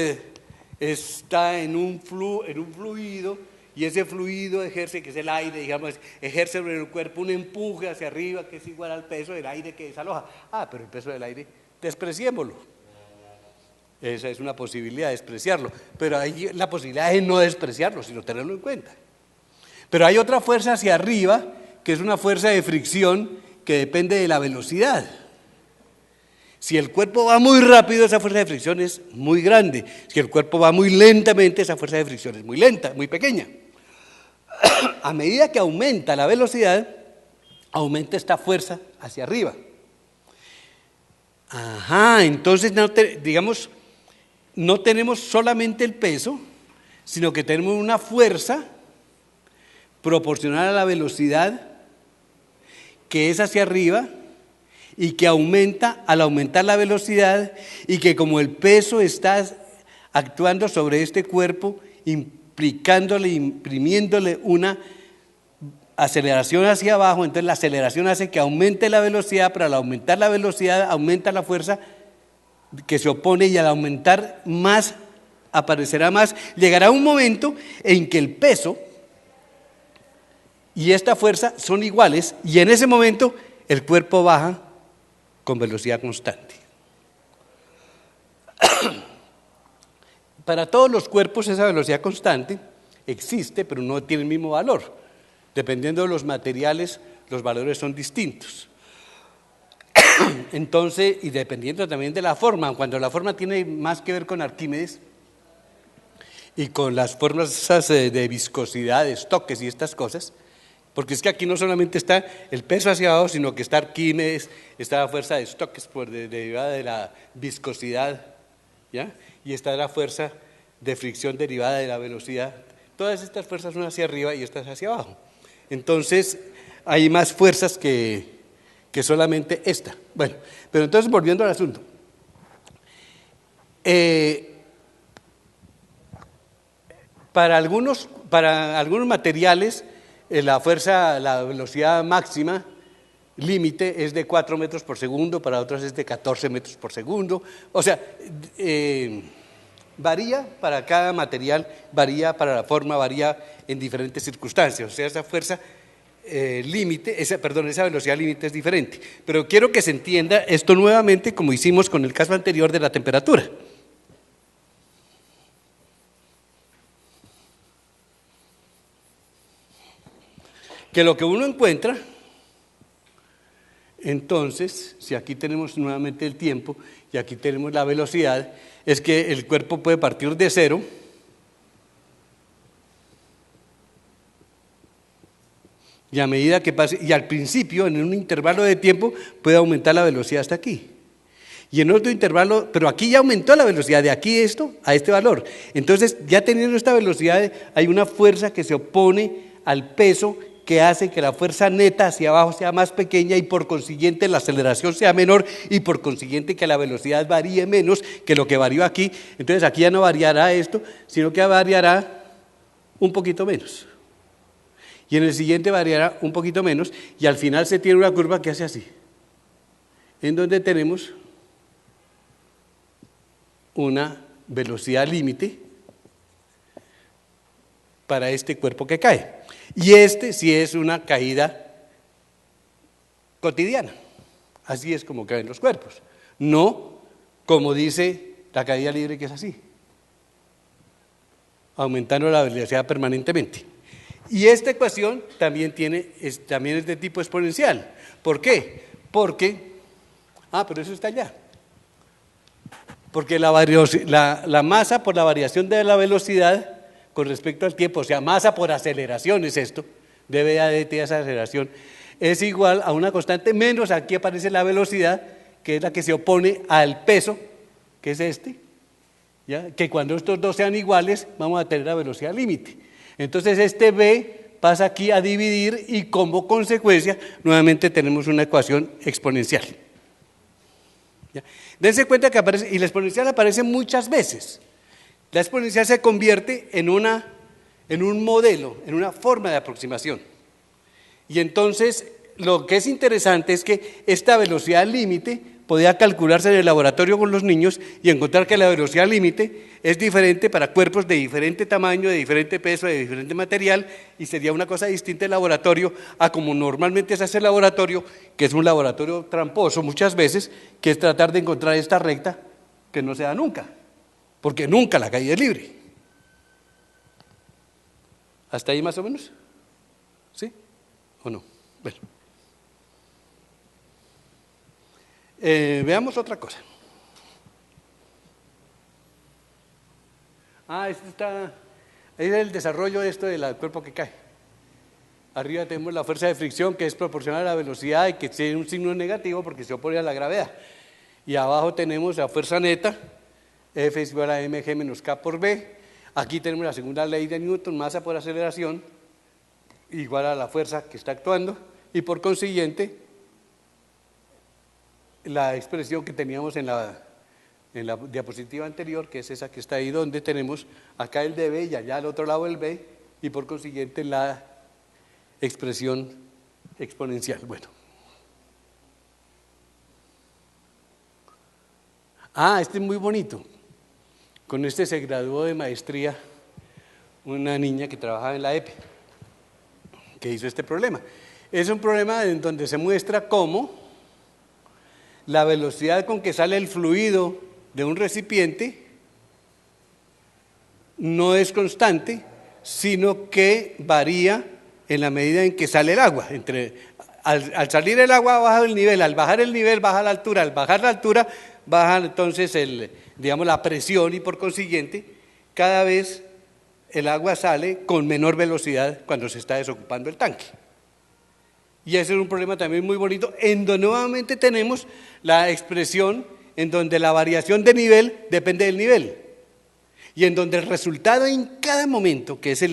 está en un fluido, y ese fluido ejerce, que es el aire, digamos, ejerce sobre el cuerpo un empuje hacia arriba que es igual al peso del aire que desaloja. Pero el peso del aire, despreciémoslo. Esa es una posibilidad, despreciarlo. Pero hay la posibilidad de no despreciarlo, sino tenerlo en cuenta. Pero hay otra fuerza hacia arriba, que es una fuerza de fricción que depende de la velocidad. Si el cuerpo va muy rápido, esa fuerza de fricción es muy grande. Si el cuerpo va muy lentamente, esa fuerza de fricción es muy lenta, muy pequeña. A medida que aumenta la velocidad, aumenta esta fuerza hacia arriba. Entonces no tenemos solamente el peso, sino que tenemos una fuerza proporcional a la velocidad que es hacia arriba y que aumenta al aumentar la velocidad, y que como el peso está actuando sobre este cuerpo, imprimiéndole una aceleración hacia abajo, entonces la aceleración hace que aumente la velocidad, pero al aumentar la velocidad aumenta la fuerza que se opone, y al aumentar más aparecerá más. Llegará un momento en que el peso y esta fuerza son iguales, y en ese momento el cuerpo baja con velocidad constante. Para todos los cuerpos esa velocidad constante existe, pero no tiene el mismo valor. Dependiendo de los materiales, los valores son distintos. Entonces, y dependiendo también de la forma, cuando la forma tiene más que ver con Arquímedes y con las formas de viscosidad, de toques y estas cosas, porque es que aquí no solamente está el peso hacia abajo, sino que está Arquímedes, está la fuerza de Stokes derivada de la viscosidad, ¿ya? Y está la fuerza de fricción derivada de la velocidad. Todas estas fuerzas son hacia arriba y estas hacia abajo. Entonces, hay más fuerzas que solamente esta. Bueno, pero entonces volviendo al asunto. Para algunos materiales, la velocidad máxima límite es de 4 metros por segundo, para otros es de 14 metros por segundo. O sea, varía para cada material, varía para la forma, varía en diferentes circunstancias. O sea, esa fuerza esa velocidad límite es diferente. Pero quiero que se entienda esto nuevamente, como hicimos con el caso anterior de la temperatura. Que lo que uno encuentra, entonces, si aquí tenemos nuevamente el tiempo y aquí tenemos la velocidad, es que el cuerpo puede partir de cero y a medida que pase, y al principio, en un intervalo de tiempo, puede aumentar la velocidad hasta aquí. Y en otro intervalo, pero aquí ya aumentó la velocidad de aquí esto a este valor. Entonces, ya teniendo esta velocidad, hay una fuerza que se opone al peso, que hace que la fuerza neta hacia abajo sea más pequeña, y por consiguiente la aceleración sea menor, y por consiguiente que la velocidad varíe menos que lo que varió aquí. Entonces aquí ya no variará esto, sino que variará un poquito menos. Y en el siguiente variará un poquito menos, y al final se tiene una curva que hace así, en donde tenemos una velocidad límite para este cuerpo que cae. Y sí es una caída cotidiana. Así es como caen los cuerpos. No como dice la caída libre, que es así, aumentando la velocidad permanentemente. Y esta ecuación también es de tipo exponencial. ¿Por qué? Porque, pero eso está allá. Porque la masa por la variación de la velocidad con respecto al tiempo, o sea, masa por aceleración es esto, dB a dt, esa aceleración, es igual a una constante menos, aquí aparece la velocidad, que es la que se opone al peso, que es este, ¿ya? Que cuando estos dos sean iguales, vamos a tener la velocidad límite. Entonces este b pasa aquí a dividir, y como consecuencia, nuevamente tenemos una ecuación exponencial. ¿Ya? Dense cuenta que aparece, y la exponencial aparece muchas veces. La exponencial se convierte en una en un modelo, en una forma de aproximación. Y entonces, lo que es interesante es que esta velocidad límite podía calcularse en el laboratorio con los niños y encontrar que la velocidad límite es diferente para cuerpos de diferente tamaño, de diferente peso, de diferente material, y sería una cosa distinta el laboratorio a como normalmente se hace el laboratorio, que es un laboratorio tramposo muchas veces, que es tratar de encontrar esta recta que no se da nunca, porque nunca la caída es libre. ¿Hasta ahí más o menos? ¿Sí o no? Bueno. Veamos otra cosa. Es el desarrollo de esto del cuerpo que cae. Arriba tenemos la fuerza de fricción, que es proporcional a la velocidad y que tiene un signo negativo porque se opone a la gravedad. Y abajo tenemos la fuerza neta, F es igual a mg menos k por b. Aquí tenemos la segunda ley de Newton, masa por aceleración, igual a la fuerza que está actuando, y por consiguiente, la expresión que teníamos en la diapositiva anterior, que es esa que está ahí, donde tenemos acá el dB y allá al otro lado el B, y por consiguiente la expresión exponencial. Bueno. Este es muy bonito. Con este se graduó de maestría una niña que trabajaba en la EPE, que hizo este problema. Es un problema en donde se muestra cómo la velocidad con que sale el fluido de un recipiente no es constante, sino que varía en la medida en que sale el agua. Al salir el agua baja el nivel, al bajar el nivel baja la altura, al bajar la altura baja entonces la presión, y por consiguiente cada vez el agua sale con menor velocidad cuando se está desocupando el tanque. Y ese es un problema también muy bonito, en donde nuevamente tenemos la expresión en donde la variación de nivel depende del nivel, y en donde el resultado en cada momento, que es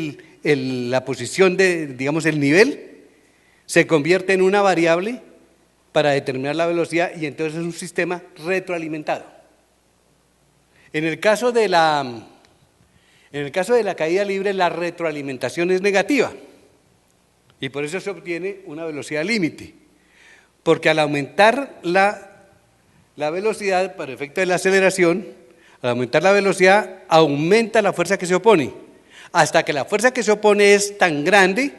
la posición el nivel, se convierte en una variable para determinar la velocidad, y entonces es un sistema retroalimentado. En el caso de la caída libre, la retroalimentación es negativa, y por eso se obtiene una velocidad límite, porque al aumentar la velocidad para efecto de la aceleración, al aumentar la velocidad, aumenta la fuerza que se opone, hasta que la fuerza que se opone es tan grande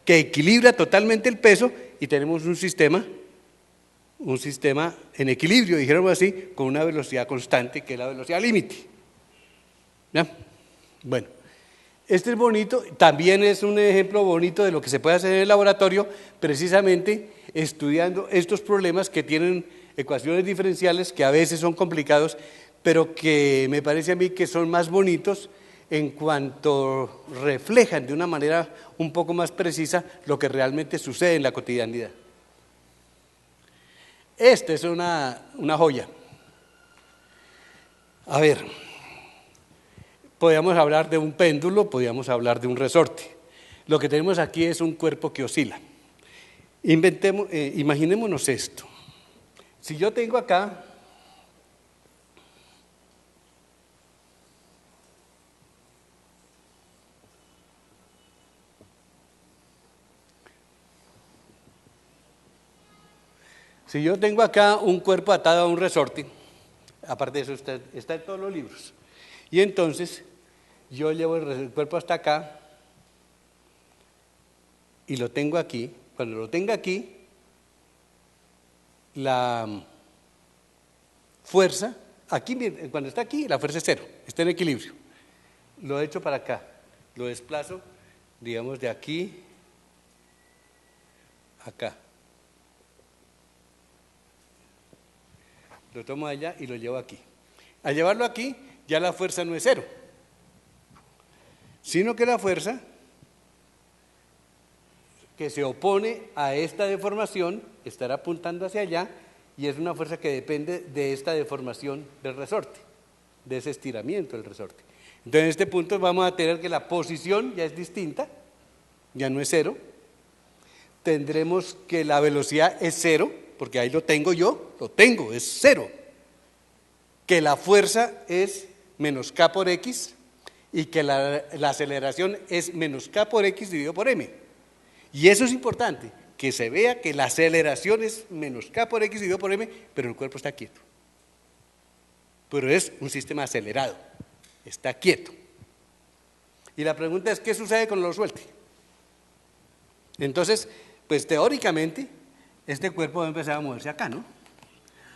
que equilibra totalmente el peso y tenemos un sistema en equilibrio, dijéramos así, con una velocidad constante, que es la velocidad límite. ¿Ya? Bueno. Este es bonito, también es un ejemplo bonito de lo que se puede hacer en el laboratorio, precisamente estudiando estos problemas que tienen ecuaciones diferenciales que a veces son complicados, pero que me parece a mí que son más bonitos en cuanto reflejan de una manera un poco más precisa lo que realmente sucede en la cotidianidad. Esta es una joya. A ver. Podríamos hablar de un péndulo, podríamos hablar de un resorte. Lo que tenemos aquí es un cuerpo que oscila. Imaginémonos esto. Si yo tengo acá un cuerpo atado a un resorte, aparte de eso está en todos los libros, y entonces yo llevo el cuerpo hasta acá y lo tengo aquí. Cuando lo tenga aquí, la fuerza, cuando está aquí, la fuerza es cero, está en equilibrio. Lo echo para acá, lo desplazo, digamos, de aquí a acá. Lo tomo allá y lo llevo aquí. Al llevarlo aquí, ya la fuerza no es cero, sino que la fuerza que se opone a esta deformación estará apuntando hacia allá, y es una fuerza que depende de esta deformación del resorte, de ese estiramiento del resorte. Entonces en este punto vamos a tener que la posición ya es distinta, ya no es cero. Tendremos que la velocidad es cero, porque ahí lo tengo yo, es cero. Que la fuerza es menos k por x, y que la aceleración es menos k por x dividido por m. Y eso es importante, que se vea que la aceleración es menos k por x dividido por m, pero el cuerpo está quieto. Pero es un sistema acelerado, está quieto. Y la pregunta es, ¿qué sucede cuando lo suelte? Entonces, pues teóricamente, este cuerpo va a empezar a moverse acá, ¿no?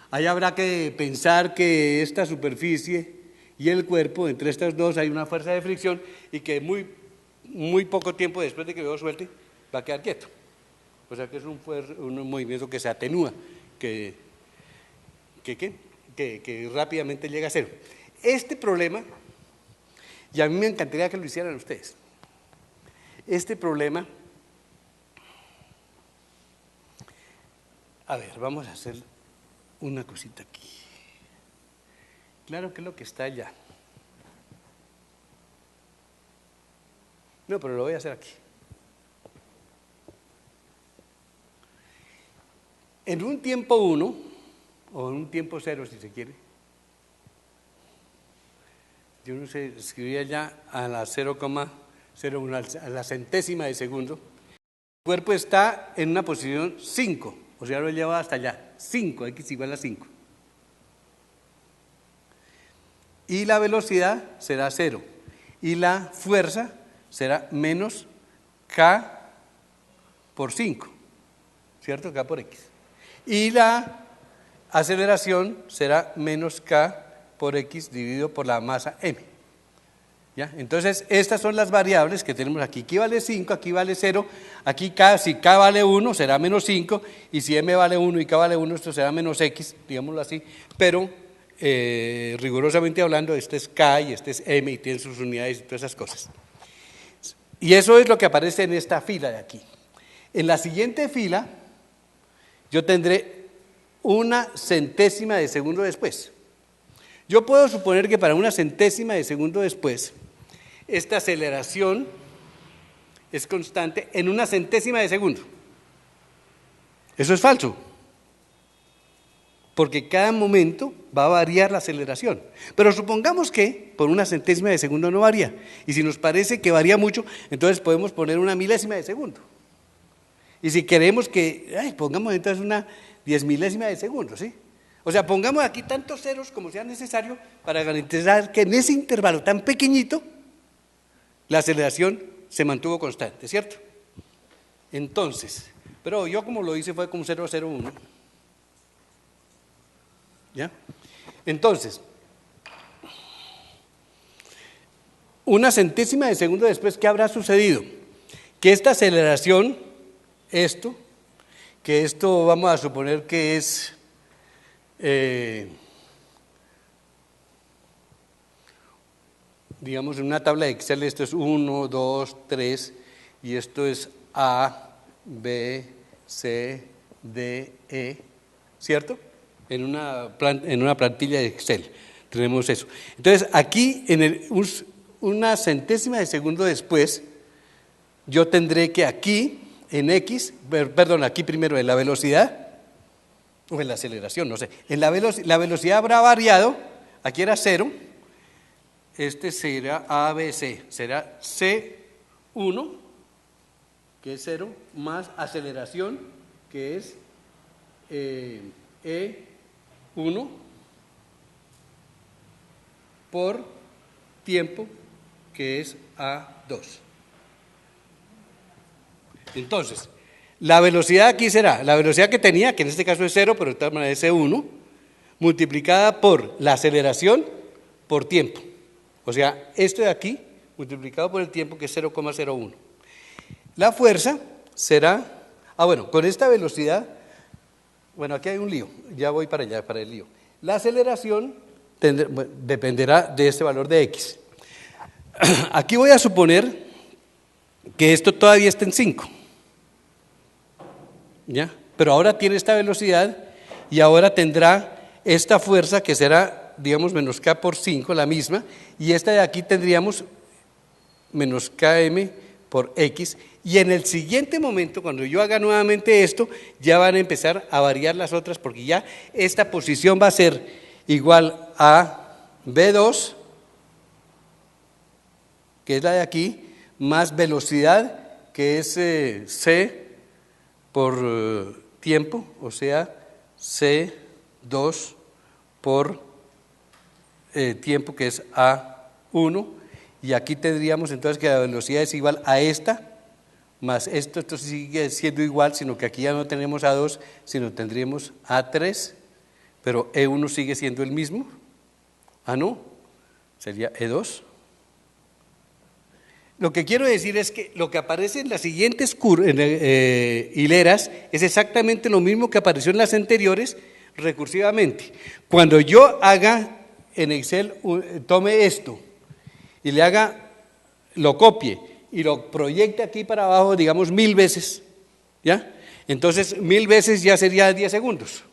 Ahí habrá que pensar que esta superficie y el cuerpo, entre estas dos hay una fuerza de fricción y que muy poco tiempo después de que lo suelte, va a quedar quieto. O sea que es un movimiento que se atenúa, que rápidamente llega a cero. Este problema, y a mí me encantaría que lo hicieran ustedes, este problema, a ver, vamos a hacer una cosita aquí. Claro que es lo que está allá. No, pero lo voy a hacer aquí. En un tiempo 1, o en un tiempo 0 si se quiere, yo no sé, escribía ya a la 0,01, a la centésima de segundo, el cuerpo está en una posición 5, o sea, lo he llevado hasta allá, 5, x igual a 5. Y la velocidad será 0, y la fuerza será menos k por 5, ¿cierto? K por x. Y la aceleración será menos k por x dividido por la masa m. ¿Ya? Entonces, estas son las variables que tenemos aquí. Aquí vale 5, aquí vale 0, aquí k, si k vale 1 será menos 5, y si m vale 1 y k vale 1, esto será menos x, digámoslo así, pero rigurosamente hablando, este es k y este es m y tienen sus unidades y todas esas cosas. Y eso es lo que aparece en esta fila de aquí. En la siguiente fila, yo tendré una centésima de segundo después. Yo puedo suponer que para una centésima de segundo después, esta aceleración es constante en una centésima de segundo. Eso es falso, porque cada momento va a variar la aceleración. Pero supongamos que por una centésima de segundo no varía, y si nos parece que varía mucho, entonces podemos poner una milésima de segundo. Y si queremos que, pongamos entonces una 10.000ª de segundo, ¿sí? O sea, pongamos aquí tantos ceros como sea necesario para garantizar que en ese intervalo tan pequeñito la aceleración se mantuvo constante, ¿cierto? Entonces, pero yo como lo hice fue como 0,01. ¿Ya? Entonces, una centésima de segundo después, ¿qué habrá sucedido? Que esta aceleración, esto vamos a suponer que es digamos en una tabla de Excel, esto es 1, 2, 3 y esto es A, B, C, D, E, ¿cierto? En una plantilla de Excel tenemos eso. Entonces aquí una centésima de segundo después, yo tendré que aquí en X, perdón, aquí primero en la velocidad o en la aceleración, no sé, la velocidad habrá variado, aquí era 0, este será ABC, será C1, que es 0, más aceleración, que es E1 por tiempo, que es A2. Entonces, la velocidad aquí será, la velocidad que tenía, que en este caso es 0, pero de todas maneras es 1, multiplicada por la aceleración por tiempo. O sea, esto de aquí, multiplicado por el tiempo, que es 0,01. La fuerza será, con esta velocidad, aquí hay un lío, ya voy para allá, para el lío. La aceleración dependerá de este valor de x. Aquí voy a suponer que esto todavía está en 5. ¿Ya? Pero ahora tiene esta velocidad y ahora tendrá esta fuerza que será, digamos, menos k por 5, la misma, y esta de aquí tendríamos menos km por x, y en el siguiente momento, cuando yo haga nuevamente esto, ya van a empezar a variar las otras, porque ya esta posición va a ser igual a B2 que es la de aquí, más velocidad, que es c por tiempo, o sea, c2 por tiempo, que es a1, y aquí tendríamos entonces que la velocidad es igual a esta, más esto sigue siendo igual, sino que aquí ya no tenemos A2, sino tendríamos A3, pero E1 sigue siendo el mismo. Ah, no, sería E2. Lo que quiero decir es que lo que aparece en las siguientes hileras es exactamente lo mismo que apareció en las anteriores recursivamente. Cuando yo haga en Excel, tome esto y lo copie y lo proyecte aquí para abajo, digamos 1000 veces, ¿ya? Entonces 1000 veces ya sería 10 segundos.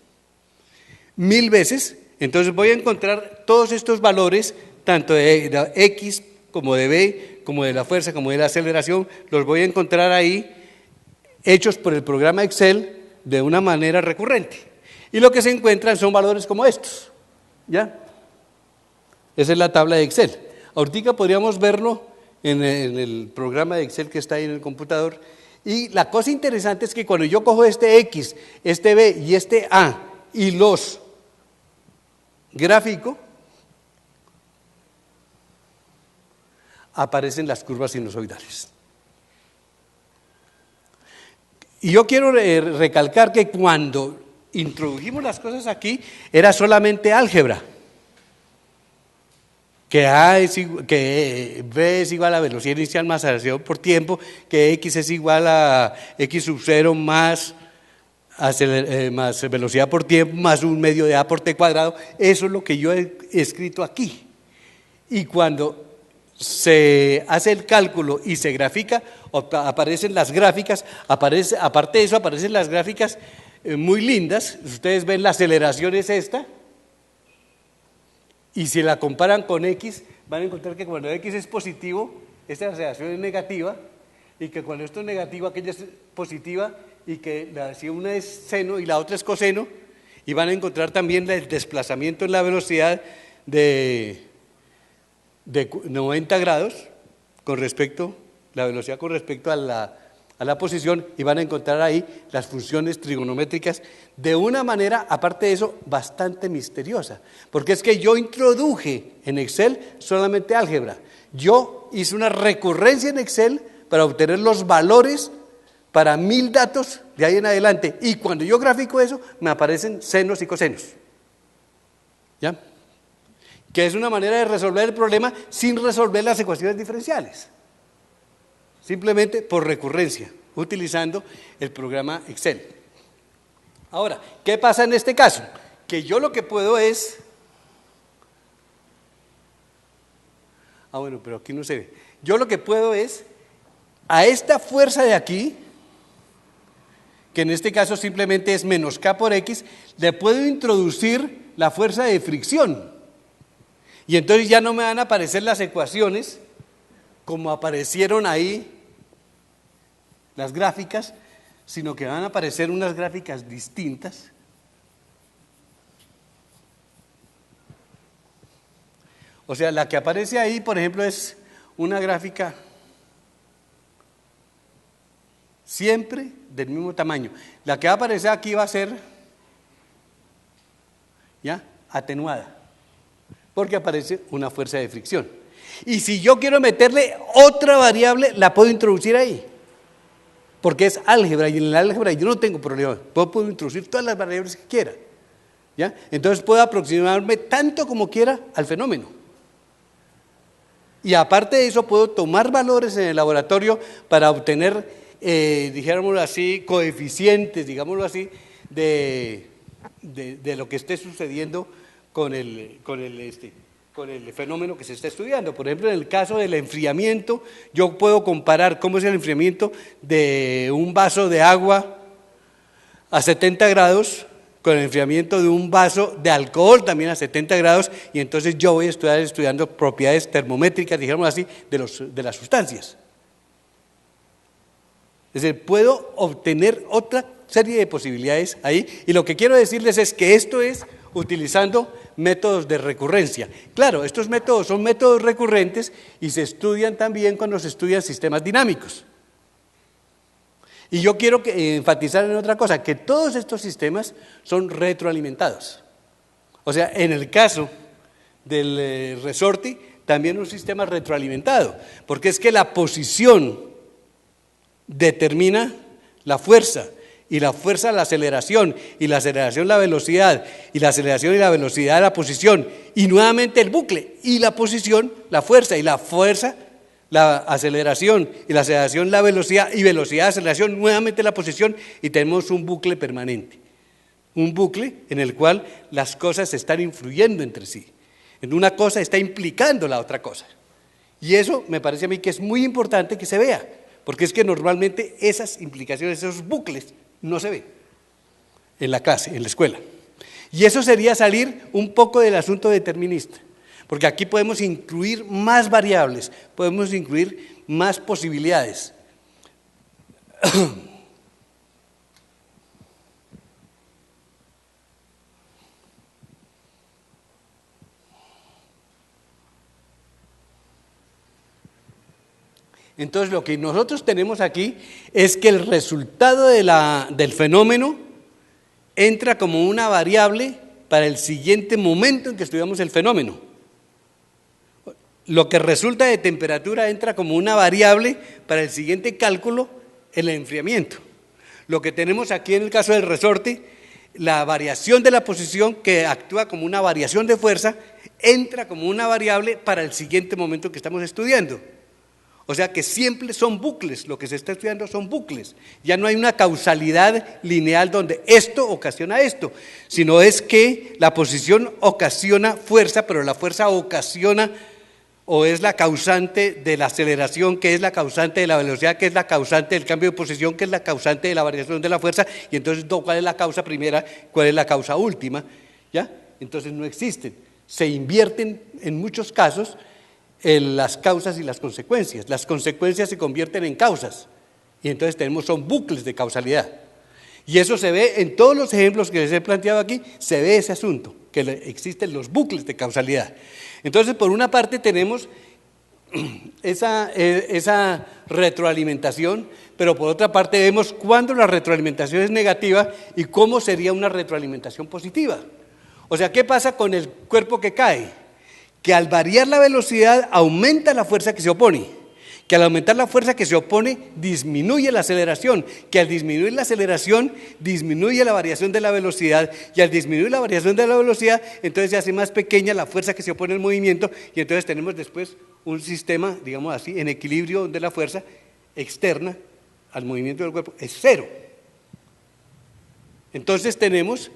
1000 veces, entonces voy a encontrar todos estos valores, tanto de X como de B, como de la fuerza, como de la aceleración, los voy a encontrar ahí, hechos por el programa Excel de una manera recurrente. Y lo que se encuentran son valores como estos, ¿ya? Esa es la tabla de Excel. Ahorita podríamos verlo en el programa de Excel que está ahí en el computador. Y la cosa interesante es que cuando yo cojo este X, este B y este A y los gráfico, aparecen las curvas sinusoidales. Y yo quiero recalcar que cuando introdujimos las cosas aquí, era solamente álgebra. Que B es igual a velocidad inicial más aceleración por tiempo, que X es igual a X sub 0 más velocidad por tiempo, más un medio de A por T cuadrado. Eso es lo que yo he escrito aquí. Y cuando se hace el cálculo y se grafica, aparecen las gráficas, aparte de eso aparecen las gráficas muy lindas. Ustedes ven la aceleración es esta, y si la comparan con X, van a encontrar que cuando X es positivo, esta aceleración es negativa, y que cuando esto es negativo, aquella es positiva, y que si una es seno y la otra es coseno, y van a encontrar también el desplazamiento en la velocidad de 90 grados con respecto, la velocidad con respecto a la posición, y van a encontrar ahí las funciones trigonométricas de una manera, aparte de eso, bastante misteriosa, porque es que yo introduje en Excel solamente álgebra. Yo hice una recurrencia en Excel para obtener los valores para 1000 datos de ahí en adelante, y cuando yo grafico eso, me aparecen senos y cosenos, ¿ya? Que es una manera de resolver el problema sin resolver las ecuaciones diferenciales, simplemente por recurrencia, utilizando el programa Excel. Ahora, ¿qué pasa en este caso? Que yo lo que puedo es... bueno, pero aquí no se ve. Yo lo que puedo es, a esta fuerza de aquí, que en este caso simplemente es menos K por X, le puedo introducir la fuerza de fricción. Y entonces ya no me van a aparecer las ecuaciones como aparecieron ahí las gráficas, sino que van a aparecer unas gráficas distintas. O sea, la que aparece ahí, por ejemplo, es una gráfica siempre del mismo tamaño. La que va a aparecer aquí va a ser, ¿ya?, atenuada, porque aparece una fuerza de fricción. Y si yo quiero meterle otra variable, la puedo introducir ahí, porque es álgebra, y en el álgebra yo no tengo problema, puedo introducir todas las variables que quiera, ¿ya? Entonces puedo aproximarme tanto como quiera al fenómeno. Y aparte de eso, puedo tomar valores en el laboratorio para obtener, dijémoslo así, coeficientes, digámoslo así, de lo que esté sucediendo con el fenómeno que se está estudiando. Por ejemplo, en el caso del enfriamiento, yo puedo comparar cómo es el enfriamiento de un vaso de agua a 70 grados con el enfriamiento de un vaso de alcohol también a 70 grados, y entonces yo voy a estar estudiando propiedades termométricas, digamos así, de las sustancias. Es decir, puedo obtener otra serie de posibilidades ahí, y lo que quiero decirles es que esto es utilizando métodos de recurrencia. Claro, estos métodos son métodos recurrentes y se estudian también cuando se estudian sistemas dinámicos. Y yo quiero enfatizar en otra cosa, que todos estos sistemas son retroalimentados. O sea, en el caso del resorte, también un sistema retroalimentado, porque es que la posición determina la fuerza, y la fuerza la aceleración, y la aceleración la velocidad, y la aceleración y la velocidad la posición, y nuevamente el bucle, y la posición la fuerza, y la fuerza la aceleración, y la aceleración la velocidad, y velocidad, aceleración, nuevamente la posición, y tenemos un bucle permanente. Un bucle en el cual las cosas están influyendo entre sí. En una cosa está implicando la otra cosa. Y eso me parece a mí que es muy importante que se vea, porque es que normalmente esas implicaciones, esos bucles, no se ven en la clase, en la escuela. Y eso sería salir un poco del asunto determinista, porque aquí podemos incluir más variables, podemos incluir más posibilidades. Entonces, lo que nosotros tenemos aquí es que el resultado del fenómeno entra como una variable para el siguiente momento en que estudiamos el fenómeno. Lo que resulta de temperatura entra como una variable para el siguiente cálculo en el enfriamiento. Lo que tenemos aquí en el caso del resorte, la variación de la posición que actúa como una variación de fuerza, entra como una variable para el siguiente momento que estamos estudiando. O sea que siempre son bucles, lo que se está estudiando son bucles. Ya no hay una causalidad lineal donde esto ocasiona esto, sino es que la posición ocasiona fuerza, pero la fuerza ocasiona o es la causante de la aceleración, que es la causante de la velocidad, que es la causante del cambio de posición, que es la causante de la variación de la fuerza, y entonces ¿cuál es la causa primera? ¿Cuál es la causa última? ¿Ya? Entonces no existen, se invierten en muchos casos en las causas y las consecuencias. Las consecuencias se convierten en causas y entonces son bucles de causalidad. Y eso se ve en todos los ejemplos que les he planteado aquí, se ve ese asunto, que existen los bucles de causalidad. Entonces, por una parte tenemos esa retroalimentación, pero por otra parte vemos cuándo la retroalimentación es negativa y cómo sería una retroalimentación positiva. O sea, ¿qué pasa con el cuerpo que cae? Que al variar la velocidad aumenta la fuerza que se opone, que al aumentar la fuerza que se opone disminuye la aceleración, que al disminuir la aceleración disminuye la variación de la velocidad y al disminuir la variación de la velocidad entonces se hace más pequeña la fuerza que se opone al movimiento y entonces tenemos después un sistema, digamos así, en equilibrio donde la fuerza externa al movimiento del cuerpo es cero. Entonces tenemos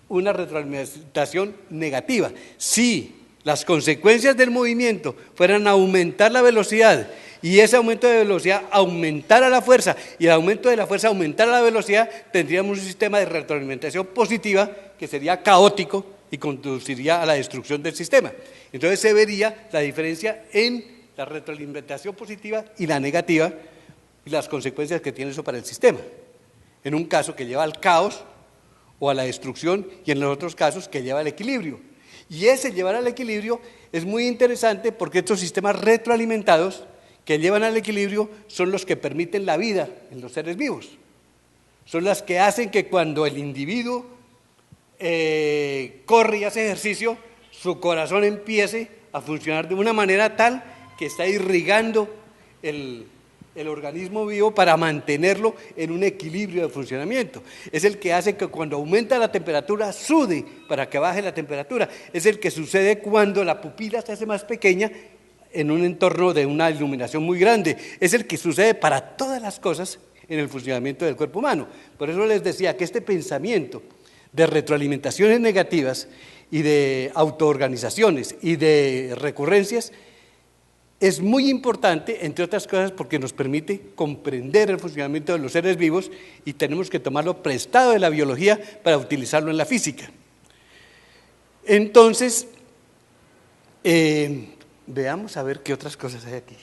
una retroalimentación negativa. Si las consecuencias del movimiento fueran aumentar la velocidad y ese aumento de velocidad aumentara la fuerza y el aumento de la fuerza aumentara la velocidad, tendríamos un sistema de retroalimentación positiva que sería caótico y conduciría a la destrucción del sistema. Entonces se vería la diferencia en la retroalimentación positiva y la negativa y las consecuencias que tiene eso para el sistema. En un caso que lleva al caos o a la destrucción y en los otros casos que lleva al equilibrio. Y ese llevar al equilibrio es muy interesante porque estos sistemas retroalimentados que llevan al equilibrio son los que permiten la vida en los seres vivos. Son las que hacen que cuando el individuo corre y hace ejercicio, su corazón empiece a funcionar de una manera tal que está irrigando el organismo vivo para mantenerlo en un equilibrio de funcionamiento. Es el que hace que cuando aumenta la temperatura sude para que baje la temperatura. Es el que sucede cuando la pupila se hace más pequeña en un entorno de una iluminación muy grande. Es el que sucede para todas las cosas en el funcionamiento del cuerpo humano. Por eso les decía que este pensamiento de retroalimentaciones negativas y de autoorganizaciones y de recurrencias es muy importante, entre otras cosas, porque nos permite comprender el funcionamiento de los seres vivos y tenemos que tomarlo prestado de la biología para utilizarlo en la física. Entonces, veamos a ver qué otras cosas hay aquí.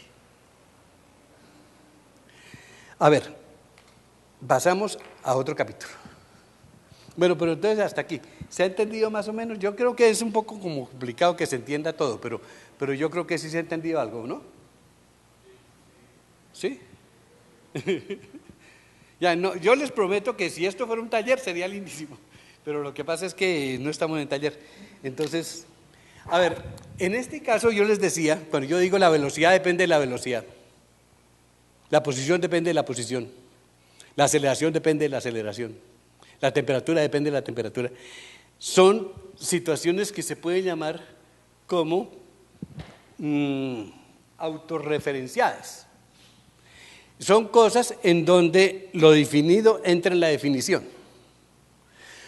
A ver, pasamos a otro capítulo. Bueno, pero entonces hasta aquí. ¿Se ha entendido más o menos? Yo creo que es un poco como complicado que se entienda todo, pero yo creo que sí se ha entendido algo, ¿no? ¿Sí? Ya, no, yo les prometo que si esto fuera un taller sería lindísimo, pero lo que pasa es que no estamos en taller. Entonces, a ver, en este caso yo les decía, cuando yo digo la velocidad depende de la velocidad, la posición depende de la posición, la aceleración depende de la aceleración, la temperatura depende de la temperatura. Son situaciones que se pueden llamar como autorreferenciadas. Son cosas en donde lo definido entra en la definición.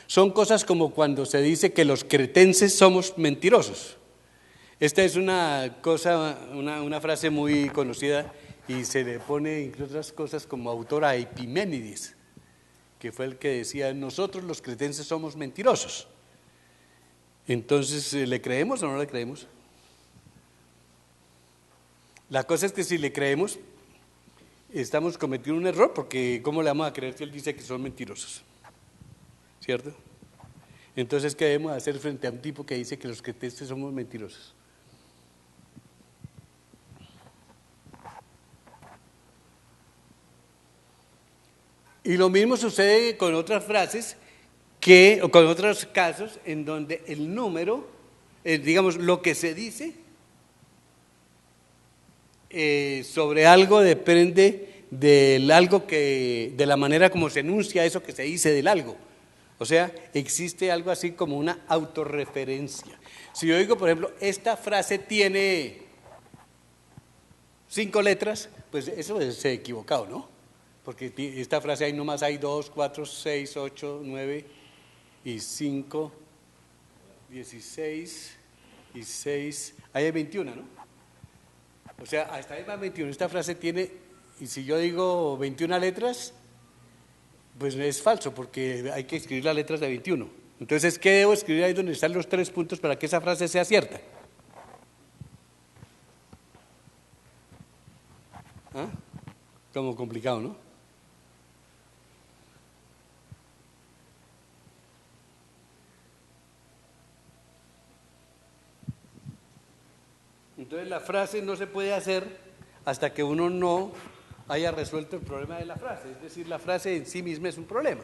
Son cosas como cuando se dice que los cretenses somos mentirosos. Esta es una cosa, una frase muy conocida y se le pone, entre otras cosas, como autor a Epiménides, que fue el que decía, nosotros los cretenses somos mentirosos. Entonces, ¿le creemos o no le creemos? La cosa es que si le creemos, estamos cometiendo un error, porque ¿cómo le vamos a creer si él dice que son mentirosos? ¿Cierto? Entonces, ¿qué debemos hacer frente a un tipo que dice que los cretenses somos mentirosos? Y lo mismo sucede con otras frases o con otros casos en donde el número, digamos, lo que se dice sobre algo depende de la manera como se enuncia eso que se dice del algo. O sea, existe algo así como una autorreferencia. Si yo digo, por ejemplo, esta frase tiene 5 letras, pues eso es equivocado, ¿no? Porque esta frase ahí nomás hay 2, 4, 6, 8, 9 y 5, 16 y 6, ahí hay 21, ¿no? O sea, hasta ahí va 21. Esta frase tiene, y si yo digo 21 letras, pues es falso, porque hay que escribir las letras de 21. Entonces, ¿qué debo escribir ahí donde están los 3 puntos para que esa frase sea cierta? ¿Ah? Como complicado, ¿no? Entonces la frase no se puede hacer hasta que uno no haya resuelto el problema de la frase, es decir, la frase en sí misma es un problema.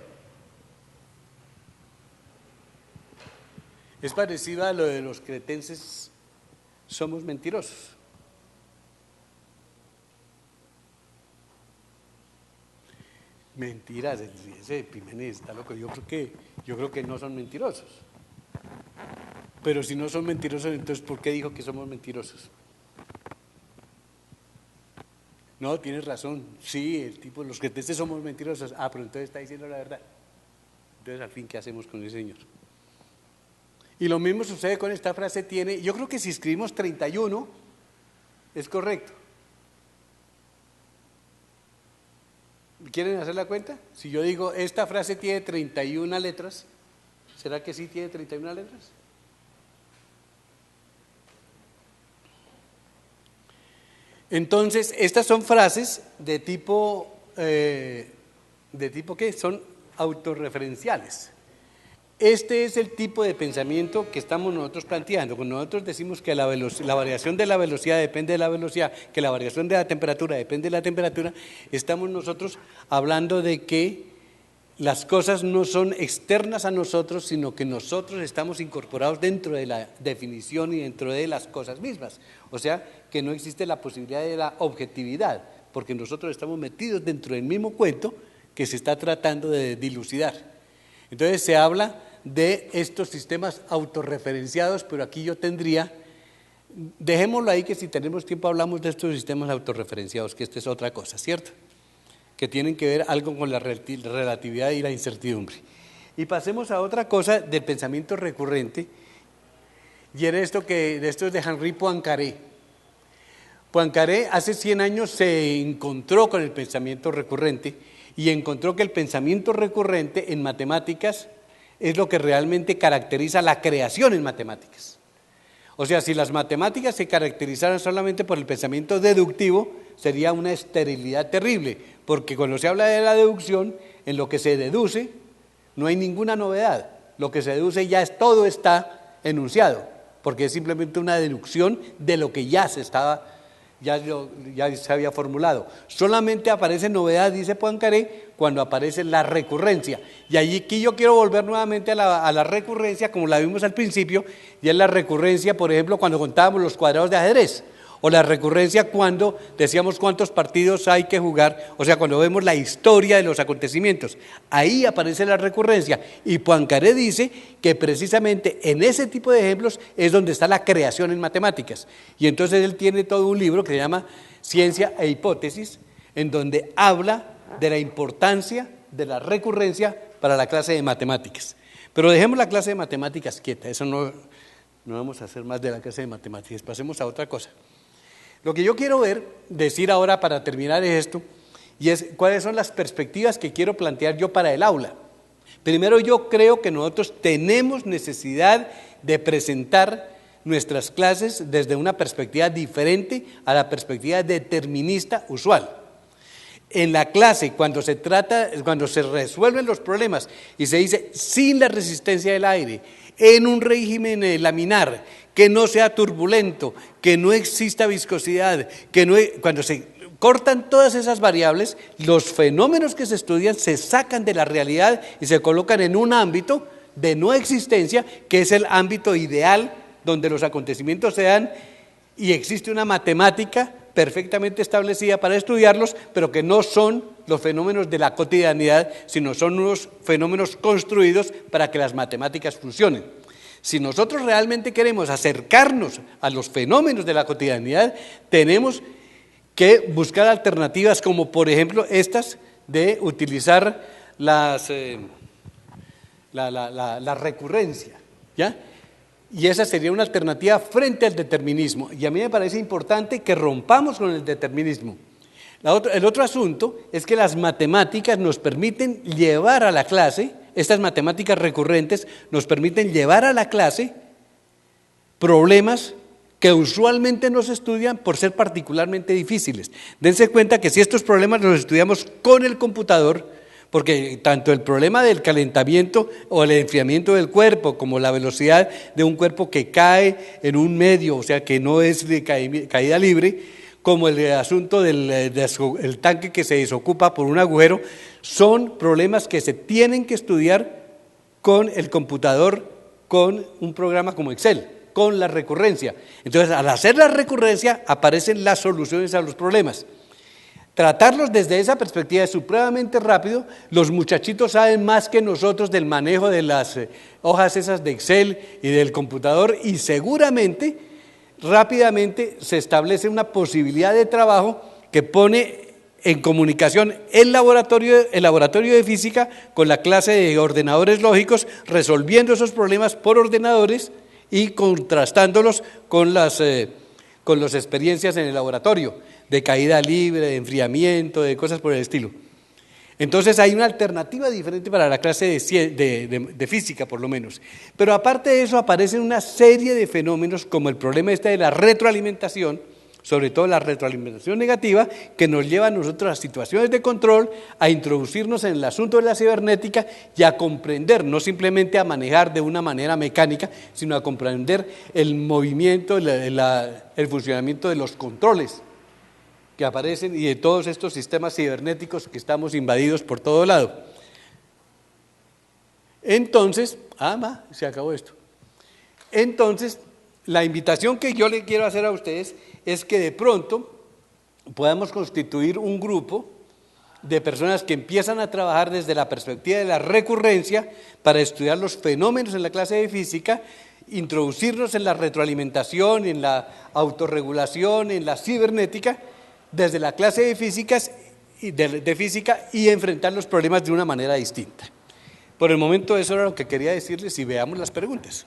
Es parecido a lo de los cretenses somos mentirosos. Mentiras, ese Epiménides está loco, yo creo que no son mentirosos. Pero si no son mentirosos, entonces ¿por qué dijo que somos mentirosos? No, tienes razón, sí, los cretenses somos mentirosos. Ah, pero entonces está diciendo la verdad. Entonces, al fin, ¿qué hacemos con el Señor? Y lo mismo sucede con esta frase, yo creo que si escribimos 31, es correcto. ¿Quieren hacer la cuenta? Si yo digo, esta frase tiene 31 letras, ¿será que sí tiene 31 letras? Entonces, estas son frases de tipo ¿qué? Son autorreferenciales. Este es el tipo de pensamiento que estamos nosotros planteando. Cuando nosotros decimos que la variación de la velocidad depende de la velocidad, que la variación de la temperatura depende de la temperatura, estamos nosotros hablando de que las cosas no son externas a nosotros, sino que nosotros estamos incorporados dentro de la definición y dentro de las cosas mismas. O sea, que no existe la posibilidad de la objetividad, porque nosotros estamos metidos dentro del mismo cuento que se está tratando de dilucidar. Entonces se habla de estos sistemas autorreferenciados, pero aquí yo dejémoslo ahí, que si tenemos tiempo hablamos de estos sistemas autorreferenciados, que esta es otra cosa, ¿cierto? Que tienen que ver algo con la relatividad y la incertidumbre. Y pasemos a otra cosa del pensamiento recurrente, y era esto es de Henri Poincaré. Poincaré hace 100 años se encontró con el pensamiento recurrente y encontró que el pensamiento recurrente en matemáticas es lo que realmente caracteriza la creación en matemáticas. O sea, si las matemáticas se caracterizaran solamente por el pensamiento deductivo, sería una esterilidad terrible, porque cuando se habla de la deducción, en lo que se deduce, no hay ninguna novedad. Lo que se deduce ya es todo está enunciado, porque es simplemente una deducción de lo que ya se había formulado. Solamente aparece novedad, dice Poincaré, cuando aparece la recurrencia. Y aquí yo quiero volver nuevamente a la recurrencia, como la vimos al principio, y es la recurrencia, por ejemplo, cuando contábamos los cuadrados de ajedrez, o la recurrencia cuando decíamos cuántos partidos hay que jugar, o sea, cuando vemos la historia de los acontecimientos. Ahí aparece la recurrencia, y Poincaré dice que precisamente en ese tipo de ejemplos es donde está la creación en matemáticas. Y entonces él tiene todo un libro que se llama Ciencia e Hipótesis, en donde habla de la importancia de la recurrencia para la clase de matemáticas. Pero dejemos la clase de matemáticas quieta, eso no vamos a hacer más de la clase de matemáticas, pasemos a otra cosa. Lo que yo quiero decir ahora para terminar es esto, y es cuáles son las perspectivas que quiero plantear yo para el aula. Primero, yo creo que nosotros tenemos necesidad de presentar nuestras clases desde una perspectiva diferente a la perspectiva determinista usual. En la clase, cuando se resuelven los problemas y se dice sin la resistencia del aire, en un régimen laminar, que no sea turbulento, que no exista viscosidad, cuando se cortan todas esas variables, los fenómenos que se estudian se sacan de la realidad y se colocan en un ámbito de no existencia, que es el ámbito ideal donde los acontecimientos se dan y existe una matemática perfectamente establecida para estudiarlos, pero que no son los fenómenos de la cotidianidad, sino son unos fenómenos construidos para que las matemáticas funcionen. Si nosotros realmente queremos acercarnos a los fenómenos de la cotidianidad, tenemos que buscar alternativas como, por ejemplo, estas de utilizar la recurrencia, ¿ya? Y esa sería una alternativa frente al determinismo. Y a mí me parece importante que rompamos con el determinismo. El otro asunto es que las matemáticas nos permiten llevar a la clase, estas matemáticas recurrentes nos permiten llevar a la clase problemas que usualmente no se estudian por ser particularmente difíciles. Dense cuenta que si estos problemas los estudiamos con el computador, porque tanto el problema del calentamiento o el enfriamiento del cuerpo, como la velocidad de un cuerpo que cae en un medio, o sea que no es de caída libre, como el asunto del tanque que se desocupa por un agujero, son problemas que se tienen que estudiar con el computador, con un programa como Excel, con la recurrencia. Entonces, al hacer la recurrencia, aparecen las soluciones a los problemas. Tratarlos desde esa perspectiva es supremamente rápido. Los muchachitos saben más que nosotros del manejo de las hojas esas de Excel y del computador, y seguramente rápidamente se establece una posibilidad de trabajo que pone en comunicación el laboratorio de física con la clase de ordenadores lógicos, resolviendo esos problemas por ordenadores y contrastándolos con las experiencias en el laboratorio, de caída libre, de enfriamiento, de cosas por el estilo. Entonces hay una alternativa diferente para la clase de física, por lo menos. Pero aparte de eso aparecen una serie de fenómenos como el problema de la retroalimentación, sobre todo la retroalimentación negativa, que nos lleva a nosotros a situaciones de control, a introducirnos en el asunto de la cibernética y a comprender, no simplemente a manejar de una manera mecánica, sino a comprender el movimiento, el funcionamiento de los controles que aparecen y de todos estos sistemas cibernéticos que estamos invadidos por todo lado. Entonces, se acabó esto. Entonces, la invitación que yo le quiero hacer a ustedes es que de pronto podamos constituir un grupo de personas que empiezan a trabajar desde la perspectiva de la recurrencia para estudiar los fenómenos en la clase de física, introducirnos en la retroalimentación, en la autorregulación, en la cibernética, desde la clase de física y enfrentar los problemas de una manera distinta. Por el momento eso era lo que quería decirles y veamos las preguntas.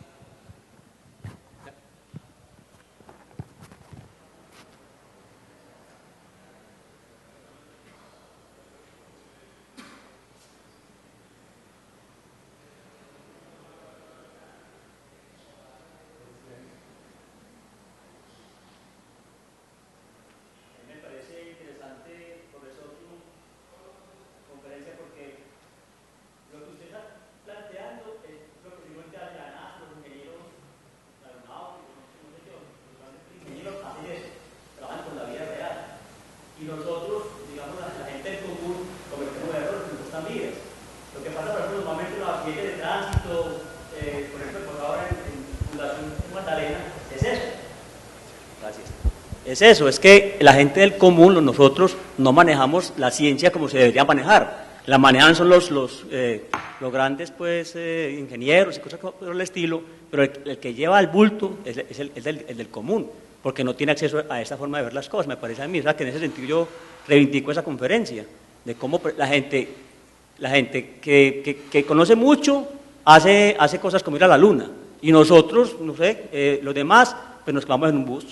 es eso, es que la gente del común, nosotros, no manejamos la ciencia como se debería manejar. La manejan son los grandes pues, ingenieros y cosas por el estilo, pero el que lleva el bulto es el del común, porque no tiene acceso a esa forma de ver las cosas. Me parece a mí, o sea, que en ese sentido yo reivindico esa conferencia, de cómo la gente que conoce mucho hace cosas como ir a la luna, y nosotros, no sé, los demás, pues nos quedamos en un bus.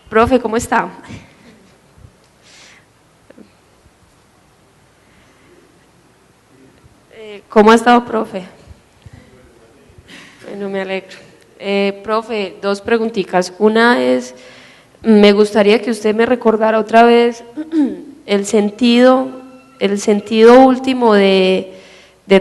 Profe, ¿cómo está? ¿Cómo ha estado, profe? Bueno, me alegro. Profe, dos preguntitas. Una es, me gustaría que usted me recordara otra vez el sentido último de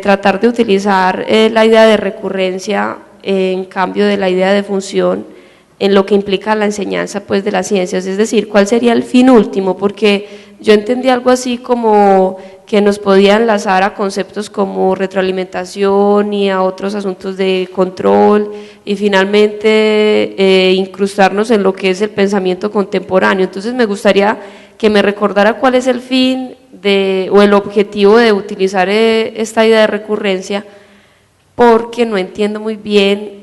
tratar de utilizar la idea de recurrencia en cambio de la idea de función en lo que implica la enseñanza pues de las ciencias, es decir, ¿cuál sería el fin último? Porque yo entendí algo así como que nos podía enlazar a conceptos como retroalimentación y a otros asuntos de control y finalmente incrustarnos en lo que es el pensamiento contemporáneo. Entonces me gustaría que me recordara cuál es el fin o el objetivo de utilizar esta idea de recurrencia, porque no entiendo muy bien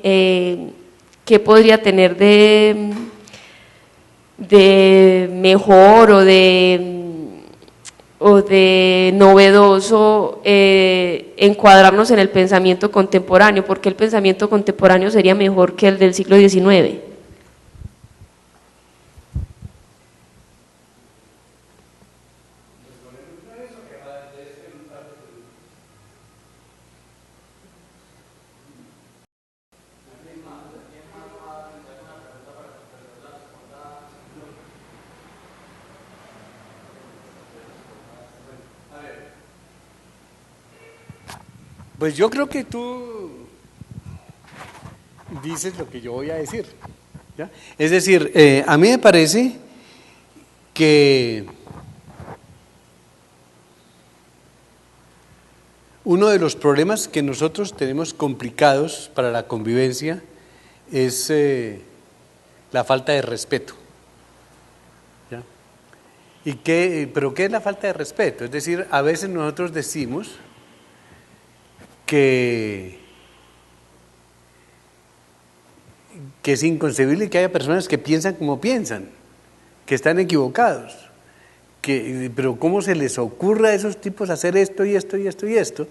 qué podría tener de mejor o de novedoso encuadrarnos en el pensamiento contemporáneo, porque el pensamiento contemporáneo sería mejor que el del siglo XIX. Pues yo creo que tú dices lo que yo voy a decir, ¿ya? Es decir, a mí me parece que uno de los problemas que nosotros tenemos complicados para la convivencia es la falta de respeto, ¿ya? ¿Pero qué es la falta de respeto? Es decir, a veces nosotros decimos que es inconcebible que haya personas que piensan como piensan, que están equivocados, pero ¿cómo se les ocurre a esos tipos hacer esto y esto y esto y esto?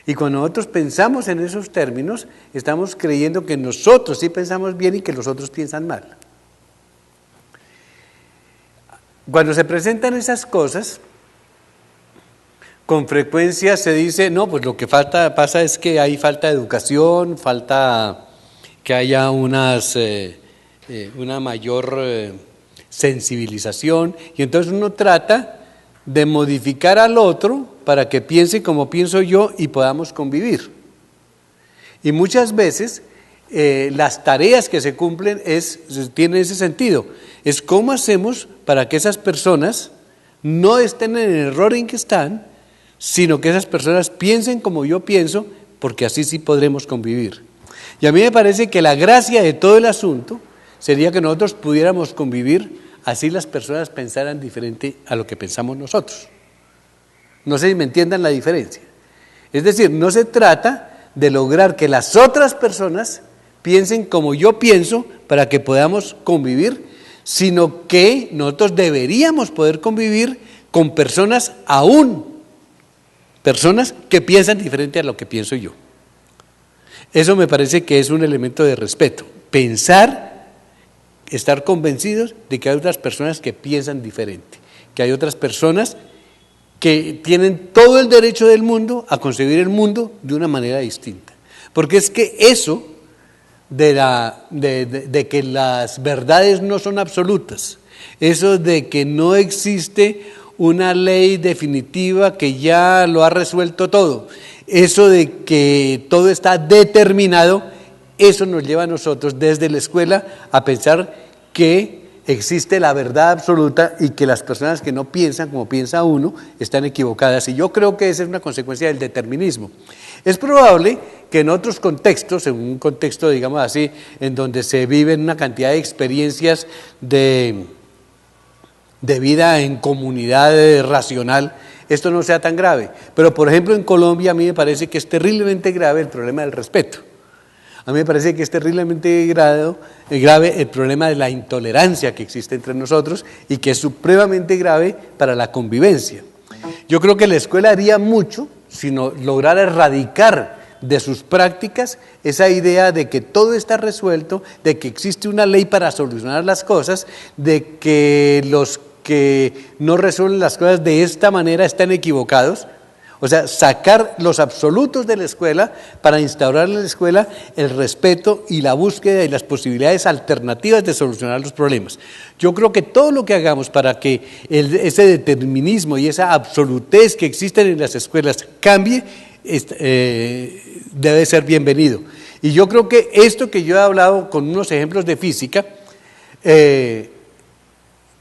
Y cuando nosotros pensamos en esos términos, estamos creyendo que nosotros sí pensamos bien y que los otros piensan mal. Cuando se presentan esas cosas, con frecuencia se dice, no, pues lo que pasa es que hay falta de educación, falta que haya una mayor sensibilización, y entonces uno trata de modificar al otro para que piense como pienso yo y podamos convivir. Y muchas veces las tareas que se cumplen tienen ese sentido, es cómo hacemos para que esas personas no estén en el error en que están, sino que esas personas piensen como yo pienso, porque así sí podremos convivir. Y a mí me parece que la gracia de todo el asunto sería que nosotros pudiéramos convivir, así las personas pensaran diferente a lo que pensamos nosotros. No sé si me entiendan la diferencia. Es decir, no se trata de lograr que las otras personas piensen como yo pienso para que podamos convivir, sino que nosotros deberíamos poder convivir con personas que piensan diferente a lo que pienso yo. Eso me parece que es un elemento de respeto. Pensar, estar convencidos de que hay otras personas que piensan diferente, que hay otras personas que tienen todo el derecho del mundo a concebir el mundo de una manera distinta. Porque es que eso de que las verdades no son absolutas, eso de que no existe una ley definitiva que ya lo ha resuelto todo, eso de que todo está determinado, eso nos lleva a nosotros desde la escuela a pensar que existe la verdad absoluta y que las personas que no piensan como piensa uno están equivocadas. Y yo creo que esa es una consecuencia del determinismo. Es probable que en otros contextos, en un contexto, digamos así, en donde se viven una cantidad de experiencias de vida en comunidad racional, esto no sea tan grave. Pero, por ejemplo, en Colombia a mí me parece que es terriblemente grave el problema del respeto. A mí me parece que es terriblemente grave el problema de la intolerancia que existe entre nosotros y que es supremamente grave para la convivencia. Yo creo que la escuela haría mucho si lograra erradicar de sus prácticas esa idea de que todo está resuelto, de que existe una ley para solucionar las cosas, de que los que no resuelven las cosas de esta manera están equivocados. O sea, sacar los absolutos de la escuela para instaurar en la escuela el respeto y la búsqueda y las posibilidades alternativas de solucionar los problemas. Yo creo que todo lo que hagamos para que ese determinismo y esa absolutez que existen en las escuelas cambie, debe ser bienvenido. Y yo creo que esto que yo he hablado con unos ejemplos de física,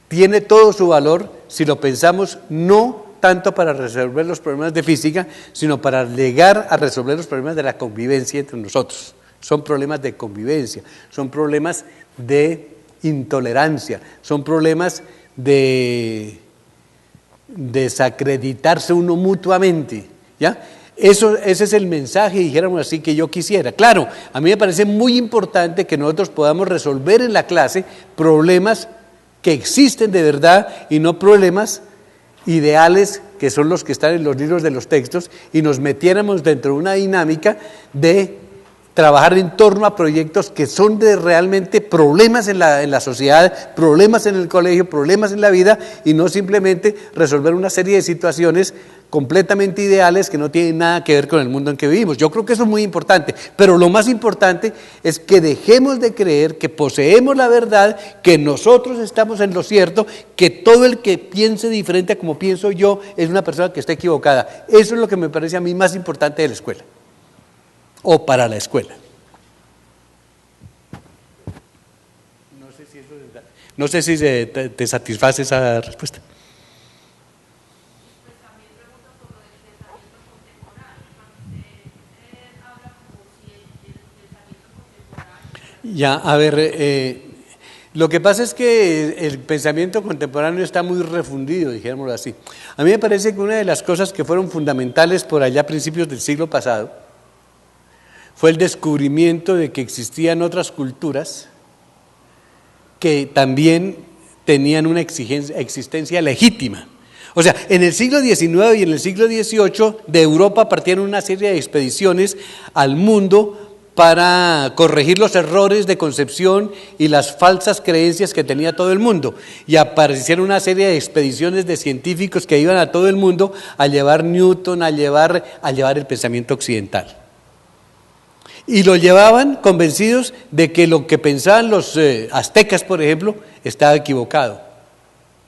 tiene todo su valor si lo pensamos no tanto para resolver los problemas de física, sino para llegar a resolver los problemas de la convivencia entre nosotros. Son problemas de convivencia, son problemas de intolerancia, son problemas de desacreditarse uno mutuamente, ¿ya? Ese es el mensaje, dijéramos así, que yo quisiera. Claro, a mí me parece muy importante que nosotros podamos resolver en la clase problemas que existen de verdad y no problemas ideales que son los que están en los libros de los textos, y nos metiéramos dentro de una dinámica de trabajar en torno a proyectos que son de realmente problemas en la sociedad, problemas en el colegio, problemas en la vida, y no simplemente resolver una serie de situaciones completamente ideales que no tienen nada que ver con el mundo en que vivimos. Yo creo que eso es muy importante, pero lo más importante es que dejemos de creer que poseemos la verdad, que nosotros estamos en lo cierto, que todo el que piense diferente a como pienso yo es una persona que está equivocada. Eso es lo que me parece a mí más importante de la escuela, o para la escuela. No sé si te satisface esa respuesta. Ya, a ver, lo que pasa es que el pensamiento contemporáneo está muy refundido, dijémoslo así. A mí me parece que una de las cosas que fueron fundamentales por allá a principios del siglo pasado fue el descubrimiento de que existían otras culturas que también tenían una existencia legítima. O sea, en el siglo XIX y en el siglo XVIII de Europa partieron una serie de expediciones al mundo para corregir los errores de concepción y las falsas creencias que tenía todo el mundo. Y aparecieron una serie de expediciones de científicos que iban a todo el mundo a llevar Newton, a llevar el pensamiento occidental. Y lo llevaban convencidos de que lo que pensaban los aztecas, por ejemplo, estaba equivocado.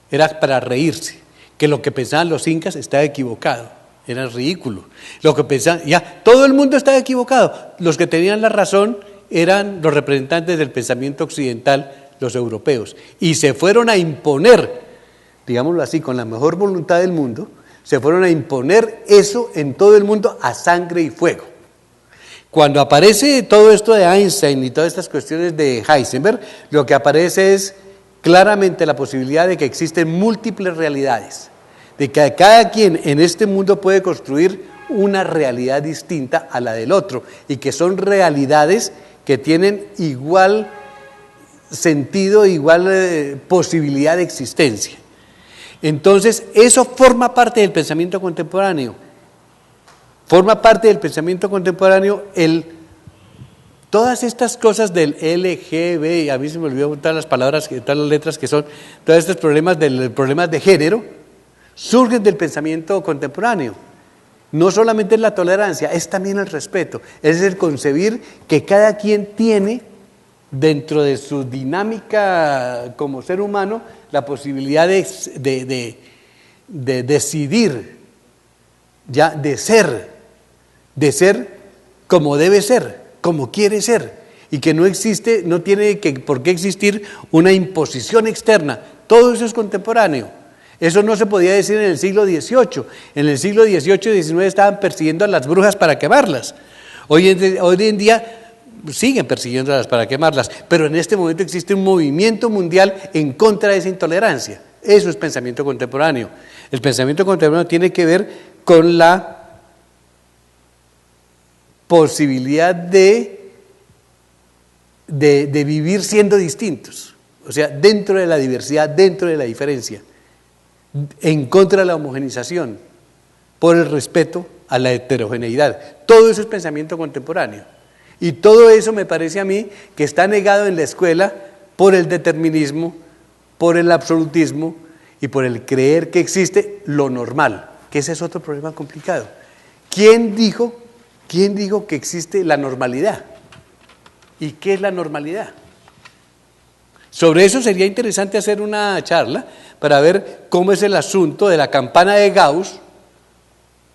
Era para reírse. Que lo que pensaban los incas estaba equivocado. Era ridículo. Lo que pensaban, ya, todo el mundo estaba equivocado. Los que tenían la razón eran los representantes del pensamiento occidental, los europeos. Y se fueron a imponer, digámoslo así, con la mejor voluntad del mundo, se fueron a imponer eso en todo el mundo a sangre y fuego. Cuando aparece todo esto de Einstein y todas estas cuestiones de Heisenberg, lo que aparece es claramente la posibilidad de que existen múltiples realidades, de que cada quien en este mundo puede construir una realidad distinta a la del otro, y que son realidades que tienen igual sentido, igual posibilidad de existencia. Entonces, eso forma parte del pensamiento contemporáneo. Forma parte del pensamiento contemporáneo todas estas cosas del LGB, a mí se me olvidó todas las palabras, todas las letras que son, todos estos problemas de género, surgen del pensamiento contemporáneo. No solamente es la tolerancia, es también el respeto, es el concebir que cada quien tiene dentro de su dinámica como ser humano la posibilidad de decidir, de ser como debe ser, como quiere ser. y que no existe, no tiene por qué existir una imposición externa. Todo eso es contemporáneo. Eso no se podía decir en el siglo XVIII. En el siglo XVIII y XIX estaban persiguiendo a las brujas para quemarlas. Hoy en día siguen persiguiéndolas para quemarlas, pero en este momento existe un movimiento mundial en contra de esa intolerancia. Eso es pensamiento contemporáneo. El pensamiento contemporáneo tiene que ver con la posibilidad de vivir siendo distintos, o sea, dentro de la diversidad, dentro de la diferencia, en contra de la homogeneización, por el respeto a la heterogeneidad. Todo eso es pensamiento contemporáneo. Y todo eso me parece a mí que está negado en la escuela por el determinismo, por el absolutismo y por el creer que existe lo normal, que ese es otro problema complicado. ¿Quién dijo que existe la normalidad? ¿Y qué es la normalidad? Sobre eso sería interesante hacer una charla para ver cómo es el asunto de la campana de Gauss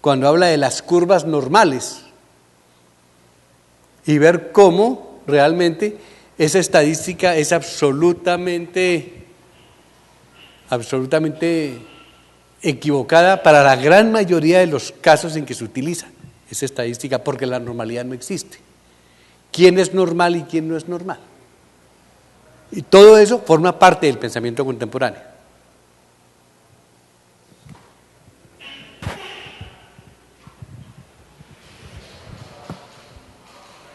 cuando habla de las curvas normales y ver cómo realmente esa estadística es absolutamente equivocada para la gran mayoría de los casos en que se utiliza esa estadística, porque la normalidad no existe. ¿Quién es normal y quién no es normal? Y todo eso forma parte del pensamiento contemporáneo.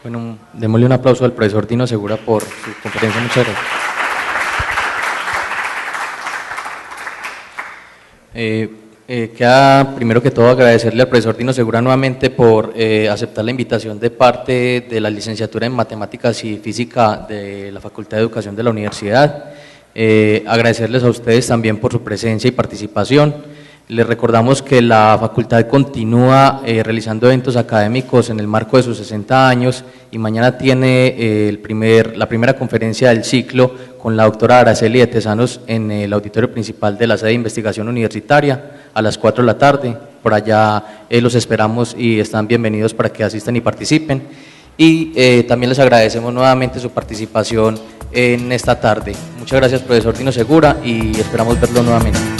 Bueno, démosle un aplauso al profesor Dino Segura por su conferencia. Muchas gracias. Queda primero que todo agradecerle al profesor Dino Segura nuevamente por aceptar la invitación de parte de la licenciatura en Matemáticas y Física de la Facultad de Educación de la Universidad. Agradecerles a ustedes también por su presencia y participación. Les recordamos que la facultad continúa realizando eventos académicos en el marco de sus 60 años y mañana tiene la primera conferencia del ciclo con la doctora Araceli de Tesanos en el auditorio principal de la sede de investigación universitaria a las 4 de la tarde. Por allá los esperamos y están bienvenidos para que asistan y participen. Y también les agradecemos nuevamente su participación en esta tarde. Muchas gracias, profesor Dino Segura, y esperamos verlo nuevamente.